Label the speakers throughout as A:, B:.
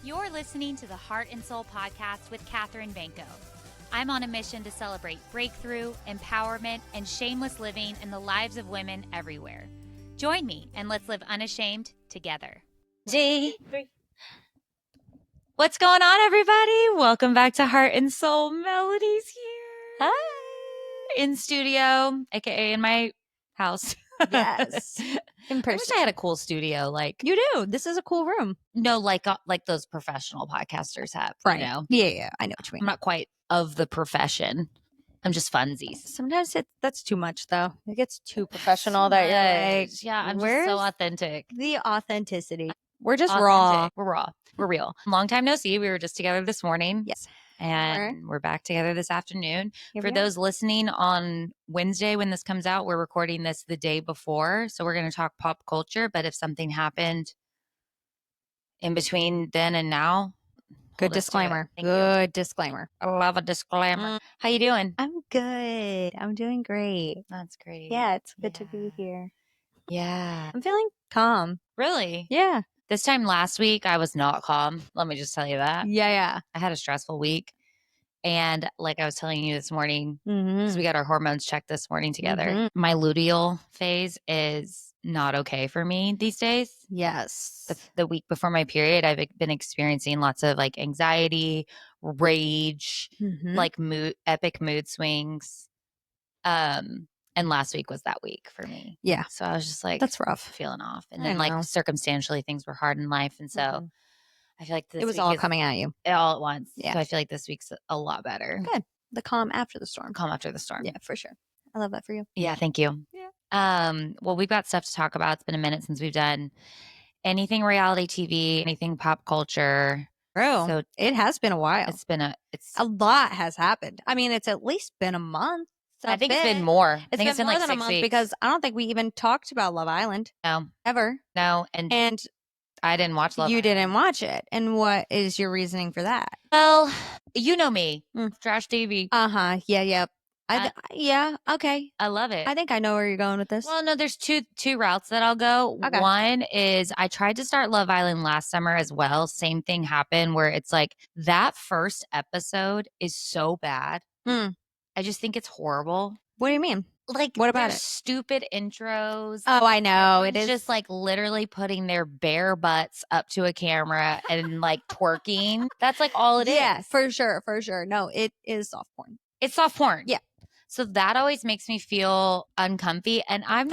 A: You're listening to the Heart and Soul podcast with Kathryn Banco. I'm on a mission to celebrate breakthrough, empowerment, and shameless living in the lives of women everywhere. Join me and let's live unashamed together. What's going on, everybody? Welcome back to Heart and Soul. Melody's here.
B: Hi.
A: In studio, aka in my house.
B: Yes. In person.
A: I wish I had a cool studio. Like
B: you do. This is a cool room.
A: No, like those professional podcasters have.
B: Right.
A: You know?
B: Yeah. I know what you mean.
A: I'm not quite of the profession. I'm just funsies.
B: Sometimes that's too much, though. It gets too professional that you're like,
A: yeah, I'm just
B: where's
A: so authentic.
B: the authenticity? We're just
A: Authentic.
B: raw.
A: We're raw. We're real. Long time no see. We were just together this morning.
B: Yes.
A: And we're back together this afternoon.
B: Here
A: For those listening on Wednesday when this comes out, we're recording this the day before. So we're going to talk pop culture. But if something happened in between then and now,
B: good disclaimer.
A: Good
B: disclaimer.
A: I love a disclaimer. How you doing?
B: I'm good. I'm doing great.
A: That's great.
B: Yeah, it's good to be here.
A: Yeah.
B: I'm feeling calm.
A: Really?
B: Yeah.
A: This time last week, I was not calm. Let me just tell you that.
B: Yeah.
A: I had a stressful week. And like I was telling you this morning,
B: Mm-hmm.
A: because we got our hormones checked this morning together, my luteal phase is not okay for me these days.
B: Yes.
A: The week before my period, I've been experiencing lots of like anxiety, rage, like epic mood swings. And last week was that week for me.
B: Yeah.
A: So I was just like,
B: that's rough.
A: Feeling off. And then like circumstantially things were hard in life. And so I feel like this
B: it was
A: week
B: all coming at you.
A: All at once.
B: Yeah.
A: So I feel like this week's a lot better.
B: Good. The calm after the storm.
A: Calm after the storm.
B: Yeah, for sure. I love that for you.
A: Yeah, thank you.
B: Yeah.
A: Well, we've got stuff to talk about. It's been a minute since we've done anything reality TV, anything pop culture.
B: Bro,
A: So
B: it has been a while.
A: It's
B: a lot has happened. I mean, it's at least been a month.
A: I think it's been more. I think
B: it's been
A: like
B: more than
A: 6
B: a month
A: weeks.
B: because I don't think we even talked about Love Island.
A: No.
B: Ever.
A: No. And I didn't watch Love Island.
B: You didn't watch it. And what is your reasoning for that?
A: Well, you know me. Trash TV.
B: Yeah. Yeah. Okay.
A: I love it.
B: I think I know where you're going with this.
A: Well, no, there's two routes that I'll go.
B: Okay.
A: One is I tried to start Love Island last summer as well. Same thing happened where it's like that first episode is so bad. I just think it's horrible.
B: What do you mean?
A: Like,
B: what about it?
A: Stupid intros.
B: Oh, I know. It is
A: just like literally putting their bare butts up to a camera and like twerking. That's like all it is.
B: Yeah, for sure. No, it is soft porn.
A: It's soft porn.
B: Yeah.
A: So that always makes me feel uncomfy. And I'm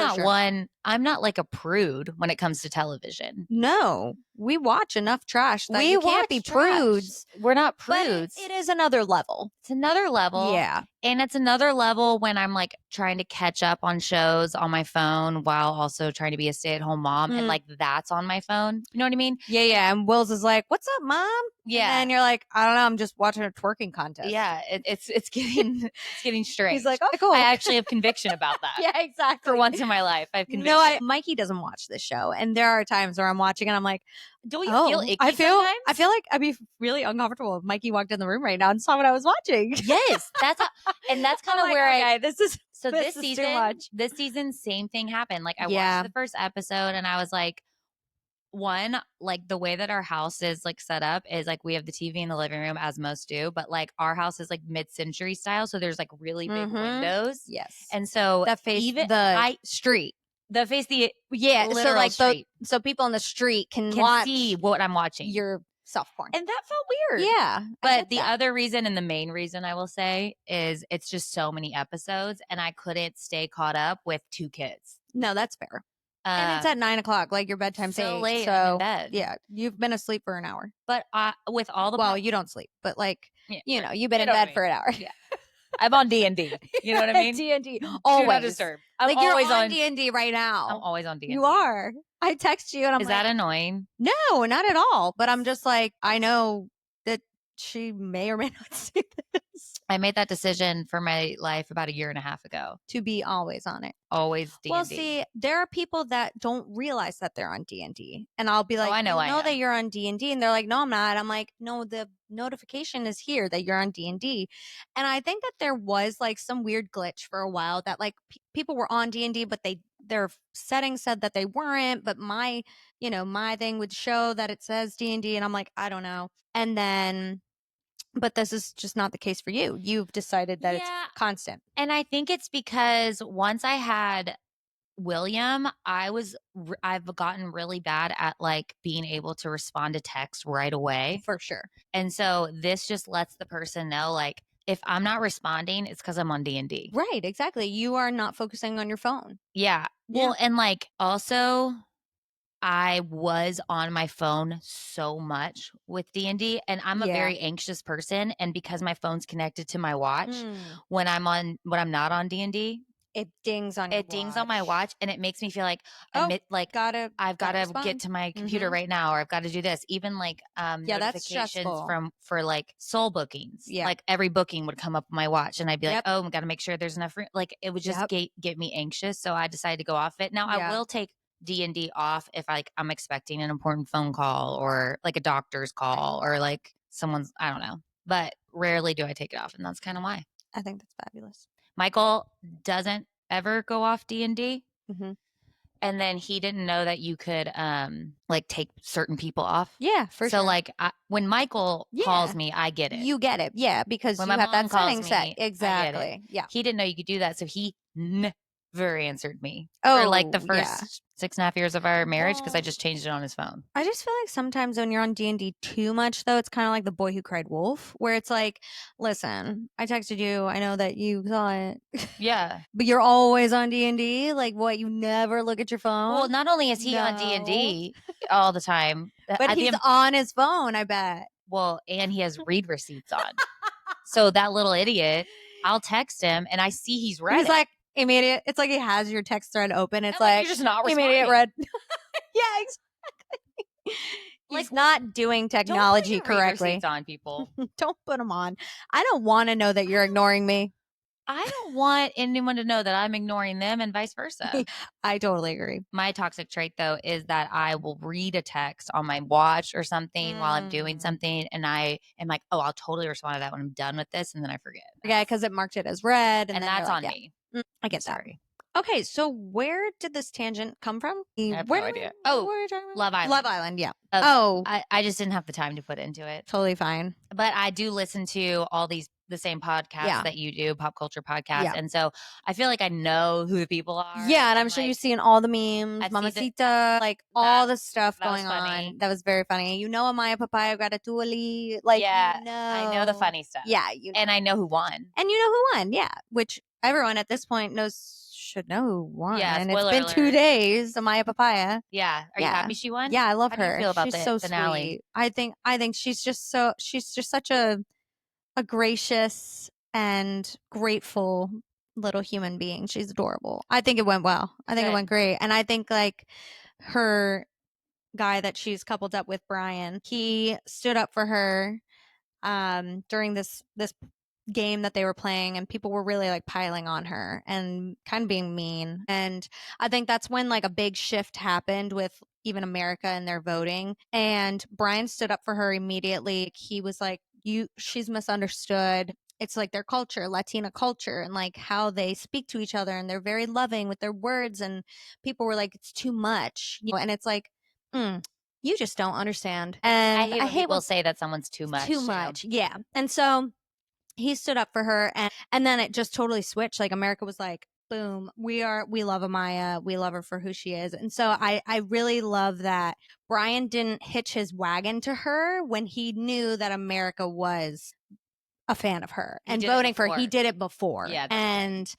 A: not like a prude when it comes to television.
B: No, we watch enough trash that we can't be prudes.
A: We're not prudes.
B: But it is another level.
A: It's another level.
B: Yeah.
A: And it's another level when I'm like trying to catch up on shows on my phone while also trying to be a stay-at-home mom. And like that's on my phone. You know what I mean?
B: Yeah. And Will's is like, "What's up, Mom?"
A: Yeah.
B: And you're like, "I don't know. I'm just watching a twerking contest."
A: Yeah. It's getting strange.
B: He's like, "Oh, cool."
A: I actually have conviction about that.
B: Yeah, exactly.
A: For once in my life, I have conviction.
B: No, Mikey doesn't watch this show. And there are times where I'm watching and I'm like,
A: don't you feel icky
B: I feel
A: sometimes?
B: like I'd be really uncomfortable if Mikey walked in the room right now and saw what I was watching.
A: Yes, that's kind of
B: like,
A: where
B: this is
A: this
B: is
A: season.
B: too much.
A: This season, same thing happened. Like I watched the first episode and I was like, one, like the way that our house is like set up is like we have the TV in the living room as most do, but like our house is like mid-century style, so there's like really big windows.
B: Yes,
A: and so
B: that face the street.
A: The face the
B: so like
A: street.
B: So people on the street can
A: see what I'm watching.
B: Your soft porn.
A: And that felt weird.
B: Yeah.
A: But the other reason and the main reason I will say is it's just so many episodes and I couldn't stay caught up with 2 kids.
B: No, that's fair. And it's at 9:00, like your bedtime's
A: so
B: 8.
A: late.
B: So
A: I'm in bed.
B: Yeah, you've been asleep for an hour.
A: But with all the
B: you don't sleep, but like you've been in bed for an hour.
A: Yeah. I'm on D&D. You know what I mean?
B: D&D. Always.
A: Disturb.
B: I'm like always you're on D&D right now.
A: I'm always on D&D.
B: You are. I text you and I'm
A: Is that annoying?
B: No, not at all. But I'm just like, I know that she may or may not see this.
A: I made that decision for my life about a year and a half ago.
B: To be always on it.
A: Always D&D.
B: Well, see, there are people that don't realize that they're on D&D. And I'll be like,
A: I know
B: that you're on D&D. And they're like, no, I'm not. I'm like, no, the notification is here that you're on D&D. And I think that there was like some weird glitch for a while that like people were on D&D, but their settings said that they weren't. But my thing would show that it says D&D. And I'm like, I don't know. And then, but this is just not the case for you. You've decided that it's constant.
A: And I think it's because once I had William, I've gotten really bad at like being able to respond to text right away.
B: For sure.
A: And so this just lets the person know, like, if I'm not responding, it's because I'm on D&D.
B: Right, exactly. You are not focusing on your phone.
A: Yeah. Well, and like also I was on my phone so much with D&D, and I'm a very anxious person, and because my phone's connected to my watch, when I'm not on D&D,
B: it dings on your watch.
A: It dings on my watch, and it makes me feel like I've got to get to my computer right now, or I've got to do this. Even like notifications for like soul bookings. Yeah. Like every booking would come up on my watch, and I'd be like, oh, I've got to make sure there's enough room. Like it would just get me anxious. So I decided to go off it. Now I will take D&D off if like I'm expecting an important phone call or like a doctor's call or like someone's, I don't know. But rarely do I take it off, and that's kind of why.
B: I think that's fabulous.
A: Michael doesn't ever go off D&D. And then he didn't know that you could like take certain people off.
B: Yeah, for sure.
A: So like when Michael calls me, I get it.
B: You get it. Yeah, because when you have that setting set. Exactly. Yeah.
A: He didn't know you could do that. So he never answered me for like the first 6.5 years of our marriage because I just changed it on his phone.
B: I just feel like sometimes when you're on D&D too much, though, it's kind of like The Boy Who Cried Wolf, where it's like, listen, I texted you. I know that you saw it.
A: Yeah.
B: But you're always on D&D? Like, what, you never look at your phone?
A: Well, not only is he on D&D all the time.
B: But he's on his phone, I bet.
A: Well, and he has read receipts on. So that little idiot, I'll text him, and I see he's read.
B: He's like, immediate. It's like he has your text thread open. It's like
A: you're just not responding.
B: Immediate read. Yeah, exactly. He's not doing technology correctly.
A: Don't put on people.
B: Don't put them on. I don't want to know that you're ignoring me.
A: I don't want anyone to know that I'm ignoring them and vice versa.
B: I totally agree.
A: My toxic trait, though, is that I will read a text on my watch or something while I'm doing something. And I am like, oh, I'll totally respond to that when I'm done with this. And then I forget.
B: Yeah, because it marked it as read.
A: And that's on me.
B: I get that. Sorry. Okay, so where did this tangent come from?
A: I have no idea. Love Island.
B: Love Island, yeah.
A: I just didn't have the time to put into it.
B: Totally fine.
A: But I do listen to all the same podcasts that you do, pop culture podcasts. Yeah. And so I feel like I know who the people are.
B: Yeah, and I'm sure you've seen all the memes, Mamacita, like all the stuff going on. That was very funny. You know Amaya Papaya Gratituoli. Like,
A: I know the funny stuff.
B: Yeah.
A: And I know who won.
B: And you know who won, yeah. Which everyone at this point should know who won.
A: Yeah,
B: and it's been 2 days, Amaya Papaya.
A: Yeah. Are you happy she won?
B: Yeah, I love her.
A: How do you feel about
B: she's so
A: finale?
B: Sweet. I think she's just such a gracious and grateful little human being. She's adorable. I think it went well. I think it went great. And I think like her guy that she's coupled up with, Brian, he stood up for her during this game that they were playing, and people were really like piling on her and kind of being mean. And I think that's when like a big shift happened with even America and their voting. And Brian stood up for her immediately. He was like, she's misunderstood. It's like their culture, Latina culture, and like how they speak to each other, and they're very loving with their words. And people were like, it's too much, and it's like, you just don't understand. And
A: I hate when people say that someone's too much.
B: Too much, yeah. And so he stood up for her, and then it just totally switched. Like America was like, boom, we love Amaya. We love her for who she is. And so I really love that Brian didn't hitch his wagon to her when he knew that America was a fan of her and voting for her. He did it before. Yeah. And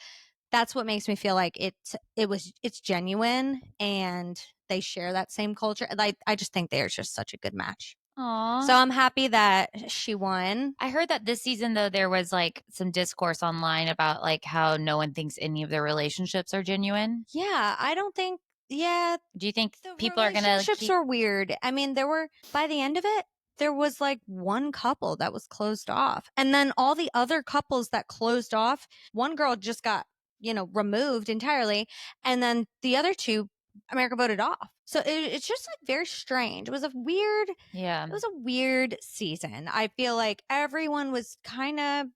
B: that's what makes me feel like it's genuine, and they share that same culture. Like, I just think they're just such a good match.
A: Aww.
B: So I'm happy that she won.
A: I heard that this season, though, there was like some discourse online about like how no one thinks any of their relationships are genuine.
B: Yeah, I don't think. Yeah.
A: Do you think people are gonna?
B: Relationships are weird. I mean, there were, by the end of it, there was like one couple that was closed off. And then all the other couples that closed off, one girl just got, removed entirely. And then the other two, America voted off. So it's just like very strange. It was
A: Yeah.
B: a weird season. I feel like everyone was kind of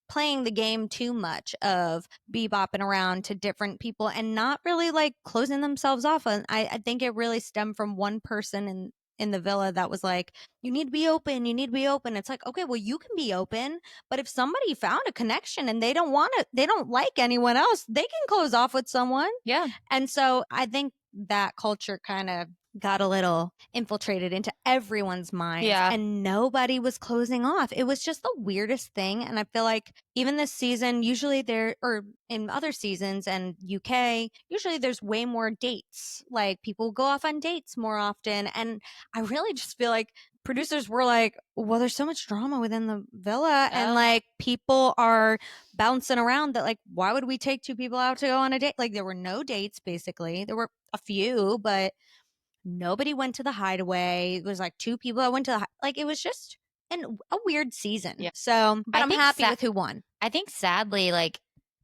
B: playing the game too much of bebopping around to different people and not really like closing themselves off. And I think it really stemmed from one person in the villa that was like, you need to be open, you need to be open. It's like, okay, well, you can be open, but if somebody found a connection and they don't like anyone else, they can close off with someone.
A: Yeah.
B: And so I think that culture kind of got a little infiltrated into everyone's minds.
A: Yeah.
B: And nobody was closing off. It was just the weirdest thing. And I feel like even this season, usually or in other seasons and UK, usually there's way more dates. Like people go off on dates more often. And I really just feel like producers were like, well, there's so much drama within the villa. And like people are bouncing around that like, why would we take two people out to go on a date? Like there were no dates basically. There were a few, but nobody went to the hideaway. It was like two people that went to like it was just a weird season.
A: Yeah.
B: So, but I'm happy with who won.
A: I think sadly, like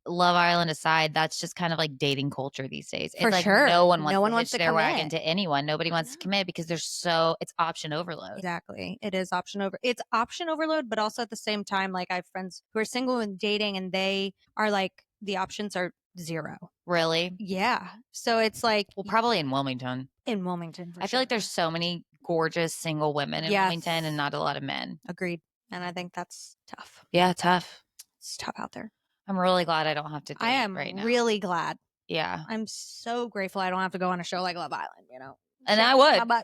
A: Love Island aside, that's just kind of like dating culture these days.
B: For
A: it's like
B: sure.
A: no one wants to
B: wants
A: hitch
B: to
A: their wagon
B: commit.
A: to anyone. Nobody wants to commit because it's option overload.
B: Exactly. It's option overload, but also at the same time, like I have friends who are single and dating and they are like the options are zero.
A: Really?
B: Yeah. So it's like
A: probably in Wilmington.
B: I
A: feel like there's so many gorgeous single women in Wilmington and not a lot of men.
B: Agreed. And I think that's tough.
A: Yeah, tough.
B: It's tough out there.
A: I'm really glad I don't have to date
B: I am
A: right now.
B: really glad.
A: Yeah.
B: I'm so grateful I don't have to go on a show like Love Island,
A: And I would.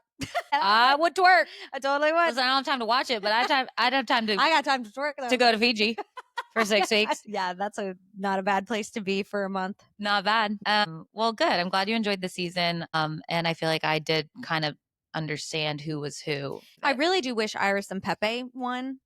A: I would twerk.
B: I totally would.
A: Listen, I don't have time to watch it, but I'd have time to.
B: I got time to twerk though.
A: To go to Fiji for 6 weeks.
B: Yeah, that's not a bad place to be for a month.
A: Not bad. Well, good. I'm glad you enjoyed the season. And I feel like I did kind of understand who was who.
B: I really do wish Iris and Pepe won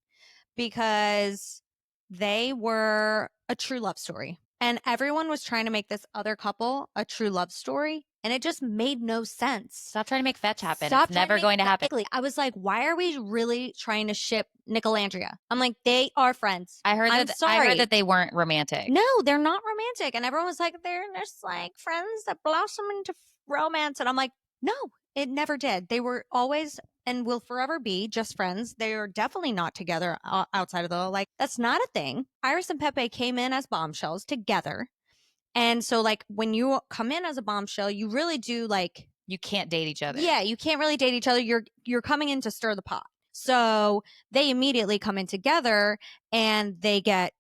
B: because they were a true love story. And everyone was trying to make this other couple a true love story. And it just made no sense.
A: Stop trying to make fetch happen. It's never going to happen.
B: I was like, why are we really trying to ship Nick and Andrea? I'm like, they are friends.
A: I heard that they weren't romantic.
B: No, they're not romantic. And everyone was like, they're just like friends that blossom into romance. And I'm like, no, it never did. They were always and will forever be just friends. They are definitely not together outside of the like. That's not a thing. Iris and Pepe came in as bombshells together. And so like when you come in as a bombshell, you really do like
A: you can't date each other.
B: Yeah, you can't really date each other. You're coming in to stir the pot. So they immediately come in together and they get,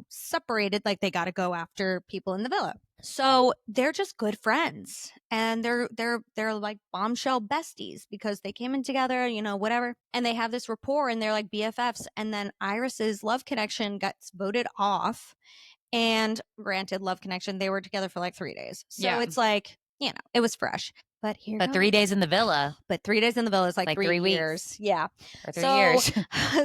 B: separated, like they got to go after people in the villa. So they're just good friends and they're like bombshell besties because they came in together, whatever. And they have this rapport and they're like BFFs. And then Iris's love connection gets voted off. And granted, love connection, they were together for like 3 days. So it's like, it was fresh. But
A: 3 days in the villa.
B: But 3 days in the villa is like 3
A: years.
B: Weeks. Yeah.
A: Or 3 years.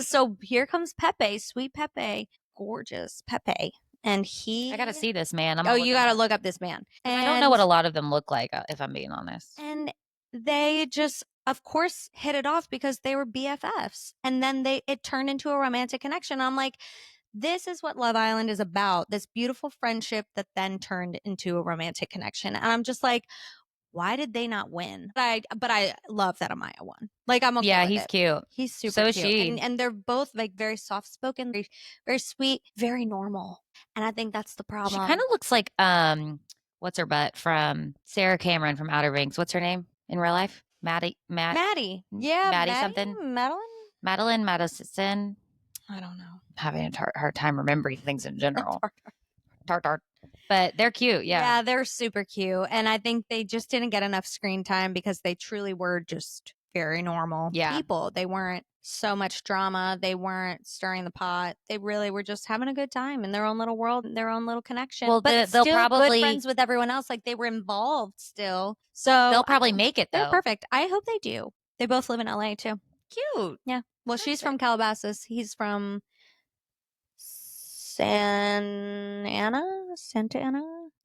B: So here comes Pepe, sweet Pepe, gorgeous Pepe. And
A: I got to see this man.
B: You got to look up this man.
A: And I don't know what a lot of them look like, if I'm being honest.
B: And they just, of course, hit it off because they were BFFs. And then it turned into a romantic connection. I'm like, this is what Love Island is about. This beautiful friendship that then turned into a romantic connection. And I'm just like, why did they not win? But I love that Amaya won. Like I'm okay.
A: Yeah,
B: with
A: he's
B: it.
A: cute.
B: He's super
A: so
B: cute.
A: Is she.
B: And they're both like very soft spoken, very, very sweet, very normal. And I think that's the problem.
A: She kind of looks like what's her butt from Sarah Cameron from Outer Banks. What's her name in real life? Maddie.
B: Yeah.
A: Maddie something. Madeline Madison.
B: I don't know.
A: I'm having a hard time remembering things in general. Tart. But they're cute, yeah.
B: Yeah, they're super cute. And I think they just didn't get enough screen time because they truly were just very normal people. They weren't so much drama. They weren't stirring the pot. They really were just having a good time in their own little world, their own little connection.
A: Well,
B: but
A: they'll
B: still
A: probably
B: good friends with everyone else. Like they were involved still. So
A: they'll probably make it, though.
B: They're perfect. I hope they do. They both live in LA, too.
A: Cute.
B: Yeah. Well, she's from Calabasas. He's from Santa Ana?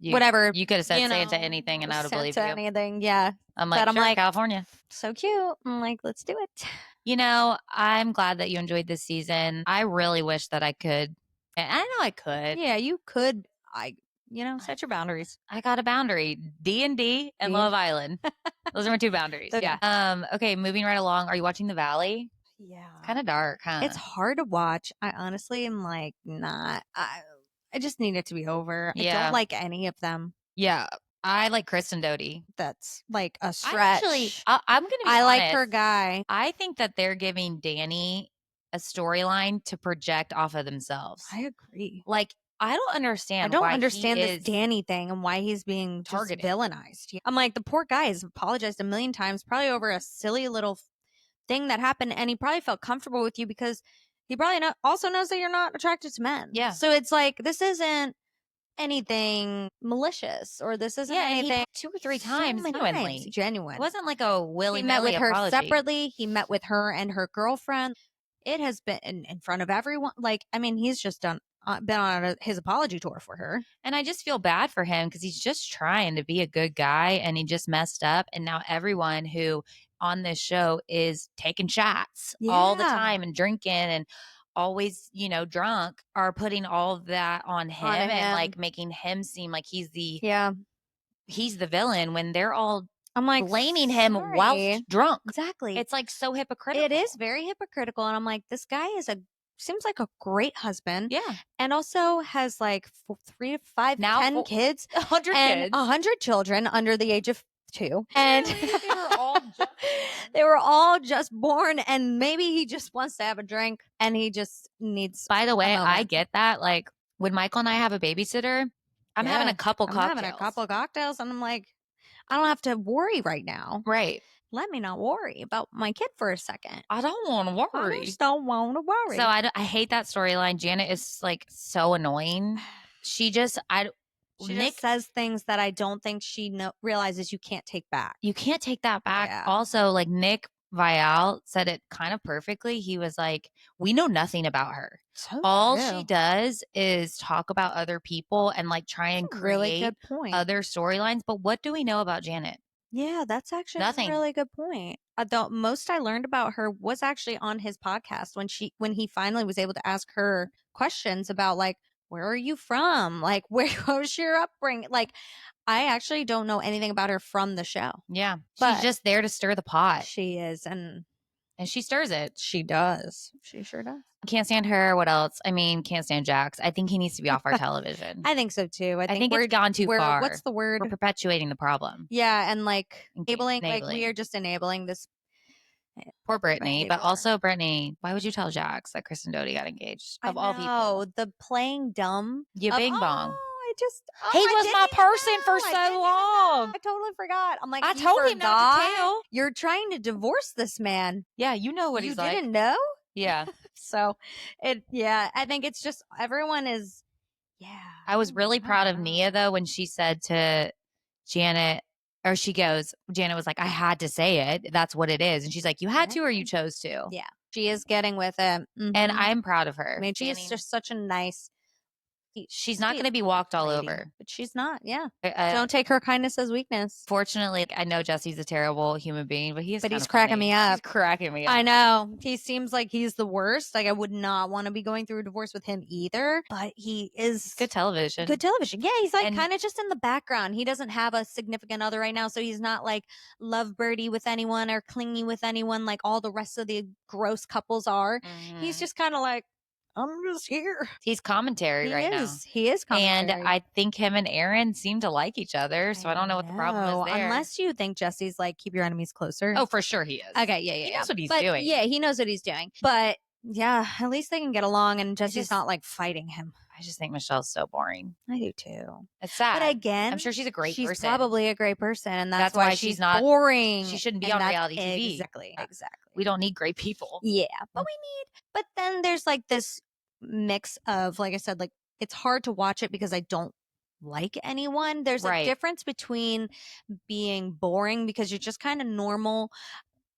B: Whatever.
A: You could have said Santa anything and I would have believed you.
B: Anything, yeah.
A: I'm like,
B: California.
A: California.
B: So cute. I'm like, let's do it.
A: I'm glad that you enjoyed this season. I really wish that I could. And I know I could.
B: Yeah, you could. Set your boundaries.
A: I got a boundary. D&D and Love Island. Those are my 2 boundaries. Yeah. Okay, moving right along. Are you watching The Valley?
B: Yeah.
A: It's kind of dark, huh?
B: It's hard to watch. I honestly am like not. I just need it to be over. I don't like any of them.
A: Yeah. I like Kristen Doty.
B: That's like a stretch.
A: I'm going to be honest.
B: I like her guy.
A: I think that they're giving Danny a storyline to project off of themselves.
B: I agree.
A: Like, I don't understand
B: this Danny thing and why he's being targeted, villainized. I'm like, the poor guy has apologized a million times, probably over a silly little thing that happened, and he probably felt comfortable with you because he probably also knows that you're not attracted to men. Yeah. So it's like, this isn't anything malicious, or this isn't anything.
A: 2 or 3 times,
B: genuine.
A: It wasn't like a willy-nilly
B: He met with her
A: apology.
B: separately. He met with her and her girlfriend. It has been in front of everyone. Like, I mean, he's just been on his apology tour for her.
A: And I just feel bad for him because he's just trying to be a good guy, and he just messed up. And now everyone who on this show is taking shots all the time and drinking and always, drunk, are putting all of that on him and like making him seem like he's the villain when they're all blaming him whilst drunk.
B: Exactly.
A: It's like so hypocritical.
B: It is very hypocritical. And I'm like, this guy seems like a great husband.
A: Yeah.
B: And also has like 3 to 5, now 10 kids.
A: 100 kids.
B: 100 children under the age of 2. And they were all just born, and maybe he just wants to have a drink and he just needs.
A: By the way, I get that. Like, when Michael and I have a babysitter, I'm having a couple cocktails.
B: And I'm like, I don't have to worry right now.
A: Right.
B: Let me not worry about my kid for a second.
A: I don't want to worry.
B: I just don't want to worry.
A: So I hate that storyline. Janet is like so annoying. She just says things that I don't think she realizes you can't take back. You can't take that back. Yeah. Also, like, Nick Viall said it kind of perfectly. He was like, we know nothing about her. All she does is talk about other people and like try and create really good point. Other storylines. But what do we know about Janet?
B: Yeah, that's actually a really good point. The most I learned about her was actually on his podcast when he finally was able to ask her questions about, like, where are you from? Like, where was your upbringing? Like, I actually don't know anything about her from the show. Yeah. But she's just there to stir the pot. She is. And she stirs it. She does. She sure does.
A: Can't stand her. What else? I mean, can't stand Jax. I think he needs to be off our television.
B: I think so too. I think
A: it's gone too far.
B: What's the word?
A: We're perpetuating the problem.
B: Yeah. And like enabling. Like, we are just enabling this.
A: Poor Brittany, but also Brittany, why would you tell Jax that Kristen Doty got engaged? Of all people. Oh,
B: the playing dumb.
A: You bing bong.
B: He was my person for so long.
A: I totally forgot. I'm like,
B: I told him not to tell. You're trying to divorce this man.
A: Yeah, you know what he's like.
B: You didn't know?
A: Yeah.
B: So I think it's just everyone is. Yeah.
A: I was really proud of Nia though when she said to Janet, or Janet was like, I had to say it. That's what it is. And she's like, you had to or you chose to.
B: Yeah. She is getting with him. Mm-hmm.
A: And I'm proud of her.
B: I mean, she's just such a nice.
A: She's not going to be walked all over.
B: But she's not, yeah. Don't take her kindness as weakness.
A: Fortunately, I know Jesse's a terrible human being, but he's
B: cracking me up.
A: He's cracking me up.
B: I know. He seems like he's the worst. Like, I would not want to be going through a divorce with him either. But he is
A: good television.
B: Good television. Yeah, he's like kind of just in the background. He doesn't have a significant other right now, so he's not like lovebirdy with anyone or clingy with anyone like all the rest of the gross couples are. Mm-hmm. He's just kind of like, I'm just here.
A: He's commentary right now.
B: He is commentary.
A: And I think him and Aaron seem to like each other. So I don't know what the problem is there.
B: Unless you think Jesse's like, keep your enemies closer.
A: Oh, for sure he is.
B: Okay, yeah.
A: He knows what he's doing.
B: Yeah, he knows what he's doing. But yeah, at least they can get along and Jesse's not like fighting him.
A: I just think Michelle's so boring.
B: I do too.
A: It's sad.
B: But again,
A: I'm sure she's a great person.
B: She's probably a great person. And that's why she's not boring.
A: She shouldn't be on reality TV.
B: Exactly.
A: We don't need great people.
B: Yeah. But but then there's like this mix of, like I said, like it's hard to watch it because I don't like anyone. There's a difference between being boring because you're just kind of normal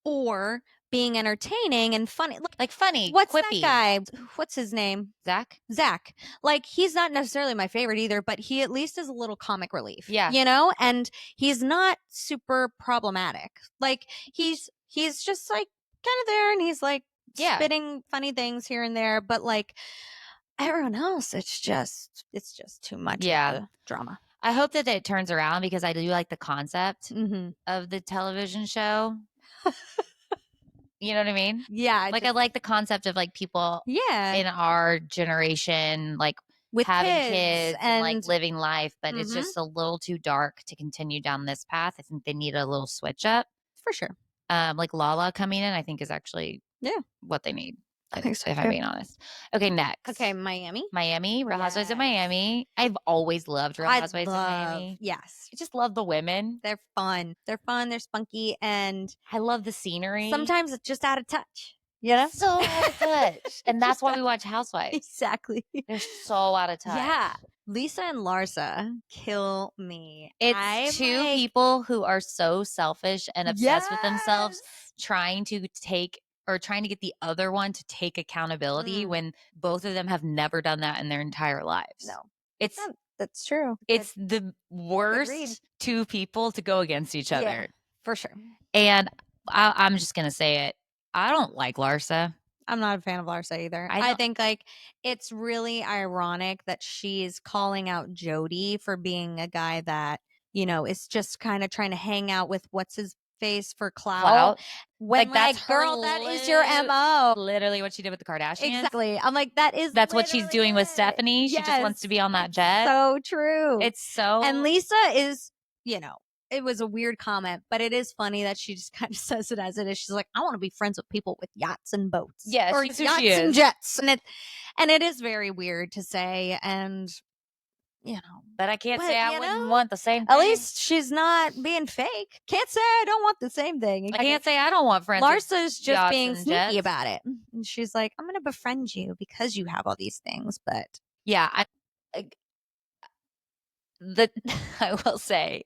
B: or being entertaining and funny.
A: Like funny.
B: What's
A: quippy.
B: That guy? What's his name?
A: Zach.
B: Like, he's not necessarily my favorite either, but he at least is a little comic relief.
A: Yeah.
B: You know? And he's not super problematic. Like, he's just like kind of there, and he's like spitting funny things here and there, but like everyone else, it's just too much of the drama.
A: I hope that it turns around because I do like the concept of the television show. You know what I mean?
B: Yeah.
A: Like I like the concept of like people in our generation, like
B: with
A: having kids and like living life, but it's
B: Mhm.
A: just a little too dark to continue down this path. I think they need a little switch up.
B: For sure.
A: Like Lala coming in, I think is actually what they need.
B: I think so
A: if I'm being honest. Okay, next.
B: Okay, Miami.
A: Real Housewives of Miami. I've always loved Real Housewives of Miami.
B: Yes.
A: I just love the women.
B: They're fun. They're spunky, and
A: I love the scenery.
B: sometimes it's just out of touch. You know?
A: So out of touch. And that's why we watch Housewives.
B: Exactly.
A: They're so out of touch.
B: Yeah. LIUSA and LARSA kill me.
A: It's two people who are so selfish and obsessed with themselves, trying to get the other one to take accountability when both of them have never done that in their entire lives.
B: No.
A: That's
B: true.
A: It's the worst two people to go against each other.
B: Yeah, for sure.
A: And I'm just going to say it. I don't like Larsa.
B: I'm not a fan of Larsa either. I think like it's really ironic that she's calling out Jody for being a guy that, you know, is just kind of trying to hang out with what's his face for clout. When like that's girl, that is your MO.
A: Literally what she did with the Kardashians.
B: Exactly. I'm like, that's
A: what she's doing with Stephanie. She just wants to be on that jet.
B: So true.
A: It's so.
B: And LIUSA is, you know, it was a weird comment, but it is funny that she just kind of says it as it is. She's like, I want to be friends with people with yachts and boats.
A: Yeah,
B: or yachts and jets. And it is very weird to say. And, you know.
A: But I can't say I wouldn't want the same thing.
B: At least she's not being fake. Can't say I don't want the same thing.
A: I can't say I don't want friends.
B: Larsa's just being sneaky about it. And she's like, I'm going to befriend you because you have all these things. But
A: yeah, I will say,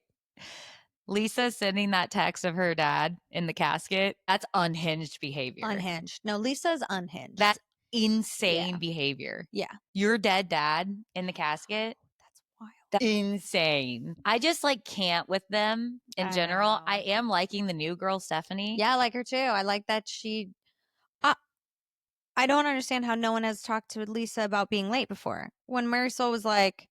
A: Lisa sending that text of her dad in the casket, that's unhinged behavior.
B: Unhinged. No, Lisa's unhinged.
A: That's insane behavior.
B: Yeah.
A: Your dead dad in the casket.
B: That's wild.
A: That's insane. I just like can't with them in general. I am liking the new girl, Stephanie.
B: Yeah, I like her too. I like that she I don't understand how no one has talked to LIUSA about being late before. When Marisol was like,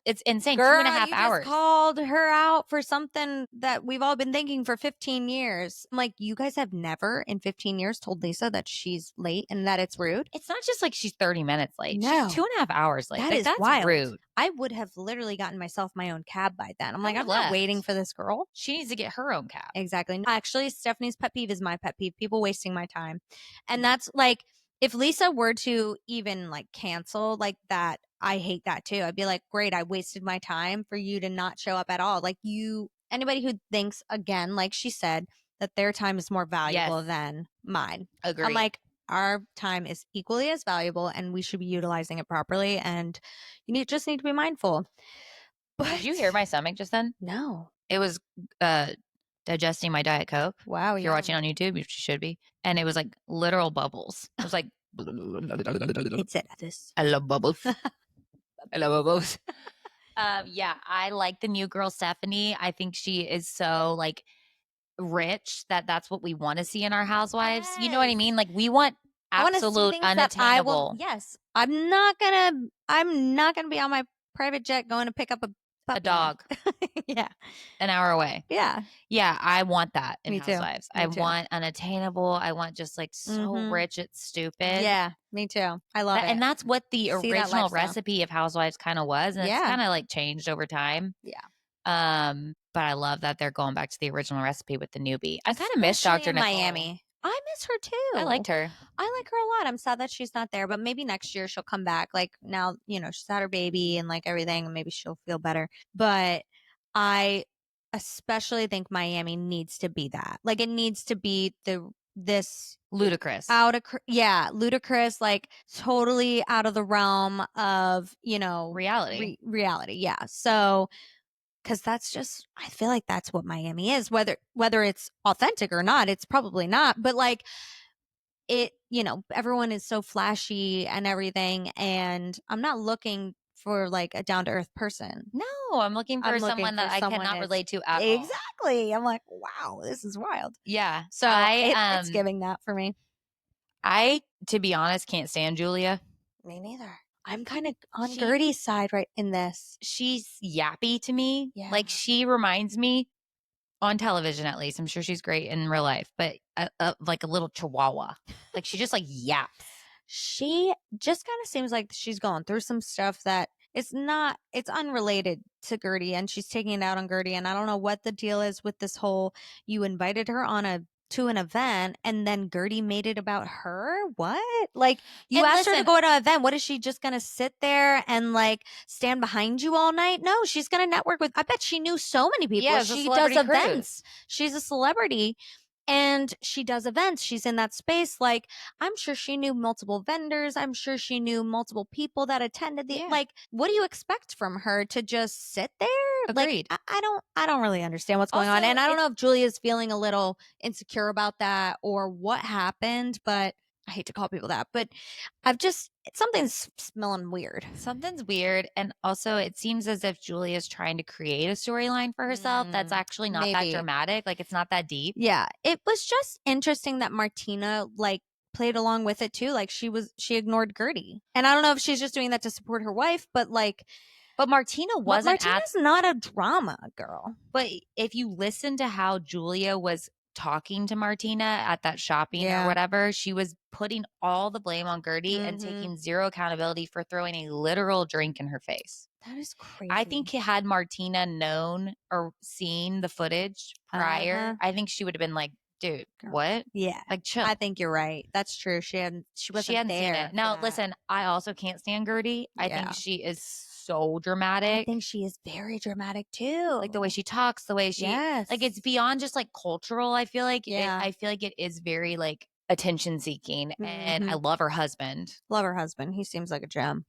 A: it's insane.
B: Girl,
A: 2.5 hours.
B: Just called her out for something that we've all been thinking for 15 years. I'm like, you guys have never in 15 years told LIUSA that she's late and that it's rude.
A: It's not just like she's 30 minutes late.
B: No.
A: She's 2.5 hours late.
B: That's
A: wild. Rude.
B: I would have literally gotten myself my own cab by then. I'm like, I'm not waiting for this girl.
A: She needs to get her own cab.
B: Exactly. Actually, Stephanie's pet peeve is my pet peeve. People wasting my time. And that's like, if LIUSA were to even like cancel like that, I hate that too. I'd be like, great, I wasted my time for you to not show up at all. Like anybody who thinks, again, like she said, that their time is more valuable than mine.
A: Agree.
B: I'm like, our time is equally as valuable and we should be utilizing it properly. And just need to be mindful. But
A: did you hear my stomach just then?
B: No.
A: It was digesting my Diet Coke.
B: Wow.
A: If you're watching on YouTube, you should be. And it was like literal bubbles. It was like,
B: it said this.
A: I love bubbles. I love bubbles. Yeah, I like the new girl, Stephanie. I think she is so like rich that's what we want to see in our housewives. You know what I mean? Like we want absolute unattainable.
B: Yes. I'm not gonna be on my private jet going to pick up a
A: dog.
B: Yeah.
A: An hour away.
B: Yeah.
A: Yeah, I want that in
B: Me
A: Housewives.
B: Me
A: I
B: too.
A: want unattainable. I want just like so rich it's stupid.
B: Yeah, me too. I love it.
A: And that's what the original recipe of Housewives kind of was. And it's kind of like changed over time.
B: Yeah.
A: But I love that they're going back to the original recipe with the newbie. I kind of miss Dr. Nicole.
B: Miami. I miss her too.
A: I liked her.
B: I like her a lot. I'm sad that she's not there, but maybe next year she'll come back. Like now, she's had her baby and like everything, and maybe she'll feel better. But I especially think Miami needs to be that. Like it needs to be this
A: ludicrous,
B: ludicrous, like totally out of the realm of
A: reality.
B: Reality, yeah. So. Because that's just, I feel like that's what Miami is. Whether it's authentic or not, it's probably not. But like it, everyone is so flashy and everything. And I'm not looking for like a down to earth person.
A: No, I'm looking for someone that I cannot relate to at all.
B: Exactly. I'm like, wow, this is wild.
A: Yeah.
B: So it's giving that for me.
A: I, to be honest, can't stand Julia.
B: Me neither. I'm kind of on Gertie's side right in this.
A: She's yappy to me.
B: Yeah.
A: Like, she reminds me, on television at least, I'm sure she's great in real life, but like a little chihuahua. Like, she just like yaps.
B: She just kind of seems like she's going through some stuff that it's unrelated to Gertie, and she's taking it out on Gertie. And I don't know what the deal is with this whole, you invited her to an event and then Gertie made it about her. What? Like, you asked her to go to an event. What is she just going to sit there and like stand behind you all night? No, she's going to network with, I bet she knew so many people.
A: Yeah,
B: she does events. She's a celebrity. And she does events. She's in that space. Like, I'm sure she knew multiple vendors. I'm sure she knew multiple people that attended the, like, what do you expect from her to just sit there?
A: Agreed.
B: Like, I don't really understand what's going on. And I don't know if Julia's feeling a little insecure about that or what happened, but I hate to call people that, but something's smelling weird.
A: Something's weird. And also, it seems as if Julia's trying to create a storyline for herself that's actually not that dramatic. Like, it's not that deep.
B: Yeah. It was just interesting that Martina, like, played along with it too. Like, she ignored Gertie. And I don't know if she's just doing that to support her wife, but like,
A: but Martina's
B: not a drama girl.
A: But if you listen to how Julia was talking to Martina at that shopping or whatever, she was putting all the blame on Gertie and taking zero accountability for throwing a literal drink in her face.
B: That is crazy.
A: I think had Martina known or seen the footage prior, I think she would have been like, dude, what?
B: Yeah.
A: Like, chill.
B: I think you're right. That's true. She hadn't there
A: seen it. Now, listen, I also can't stand Gertie. I think she is so dramatic.
B: I think she is very dramatic too.
A: Like the way she talks, the way she, like, it's beyond just like cultural. I feel like, I feel like it is very like attention seeking. And I love her husband.
B: He seems like a gem.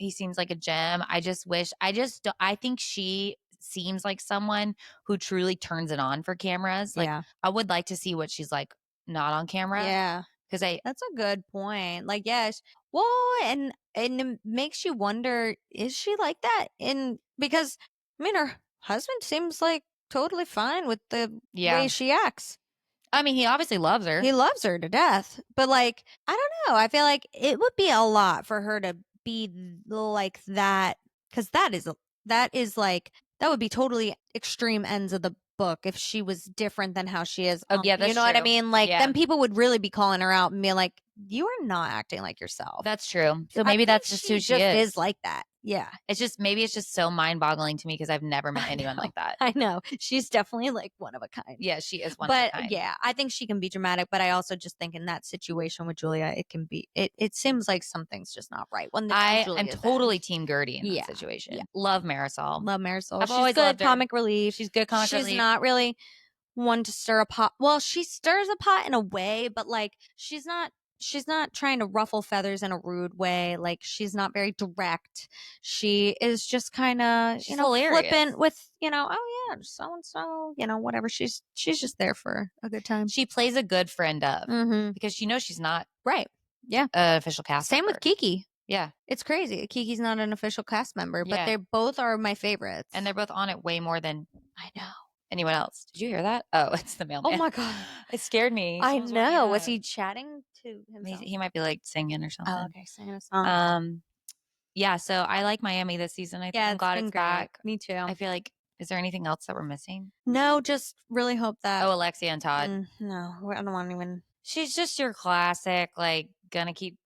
A: I think she seems like someone who truly turns it on for cameras. Like, I would like to see what she's like not on camera.
B: Yeah.
A: Because
B: that's a good point. Like, yes. Well, and it makes you wonder, is she like that? Because I mean, her husband seems like totally fine with the way she acts.
A: I mean, he obviously loves her.
B: He loves her to death. But like, I don't know. I feel like it would be a lot for her to be like that, because that would be totally extreme ends of the book if she was different than how she is.
A: That's
B: you know
A: true.
B: What I mean? Like, then people would really be calling her out and be like, you are not acting like yourself.
A: That's true. So maybe that's just who she is
B: like that. Yeah.
A: Maybe it's just so mind boggling to me because I've never met anyone like that.
B: I know. She's definitely like one of a kind.
A: Yeah, she is one of a kind.
B: But yeah, I think she can be dramatic, but I also just think in that situation with Julia, it seems like something's just not right.
A: I am totally team Gertie in that situation. Yeah. Love Marisol.
B: She's good comic relief.
A: She's good comic relief.
B: She's not really one to stir a pot. Well, she stirs a pot in a way, but like she's not trying to ruffle feathers in a rude way. Like, she's not very direct. She is just kind of, flippant with, oh yeah, so and so, whatever. She's just there for a good time.
A: She plays a good friend of because she's not
B: right. Yeah,
A: an official cast.
B: Same
A: member.
B: with Kiki.
A: Yeah,
B: it's crazy. Kiki's not an official cast member, but they both are my favorites,
A: and they're both on it way more than
B: I know
A: anyone else. Did you hear that? Oh, it's the mailman.
B: Oh my god,
A: it scared me.
B: I know. Was he chatting to himself?
A: He might be like singing or something.
B: Oh, okay, singing a song.
A: Yeah. So I like Miami this season. I'm glad it's back.
B: Me too.
A: I feel like, is there anything else that we're missing?
B: No, just really hope that.
A: Oh, Alexia and Todd.
B: No, I don't want to even.
A: She's just your classic, like,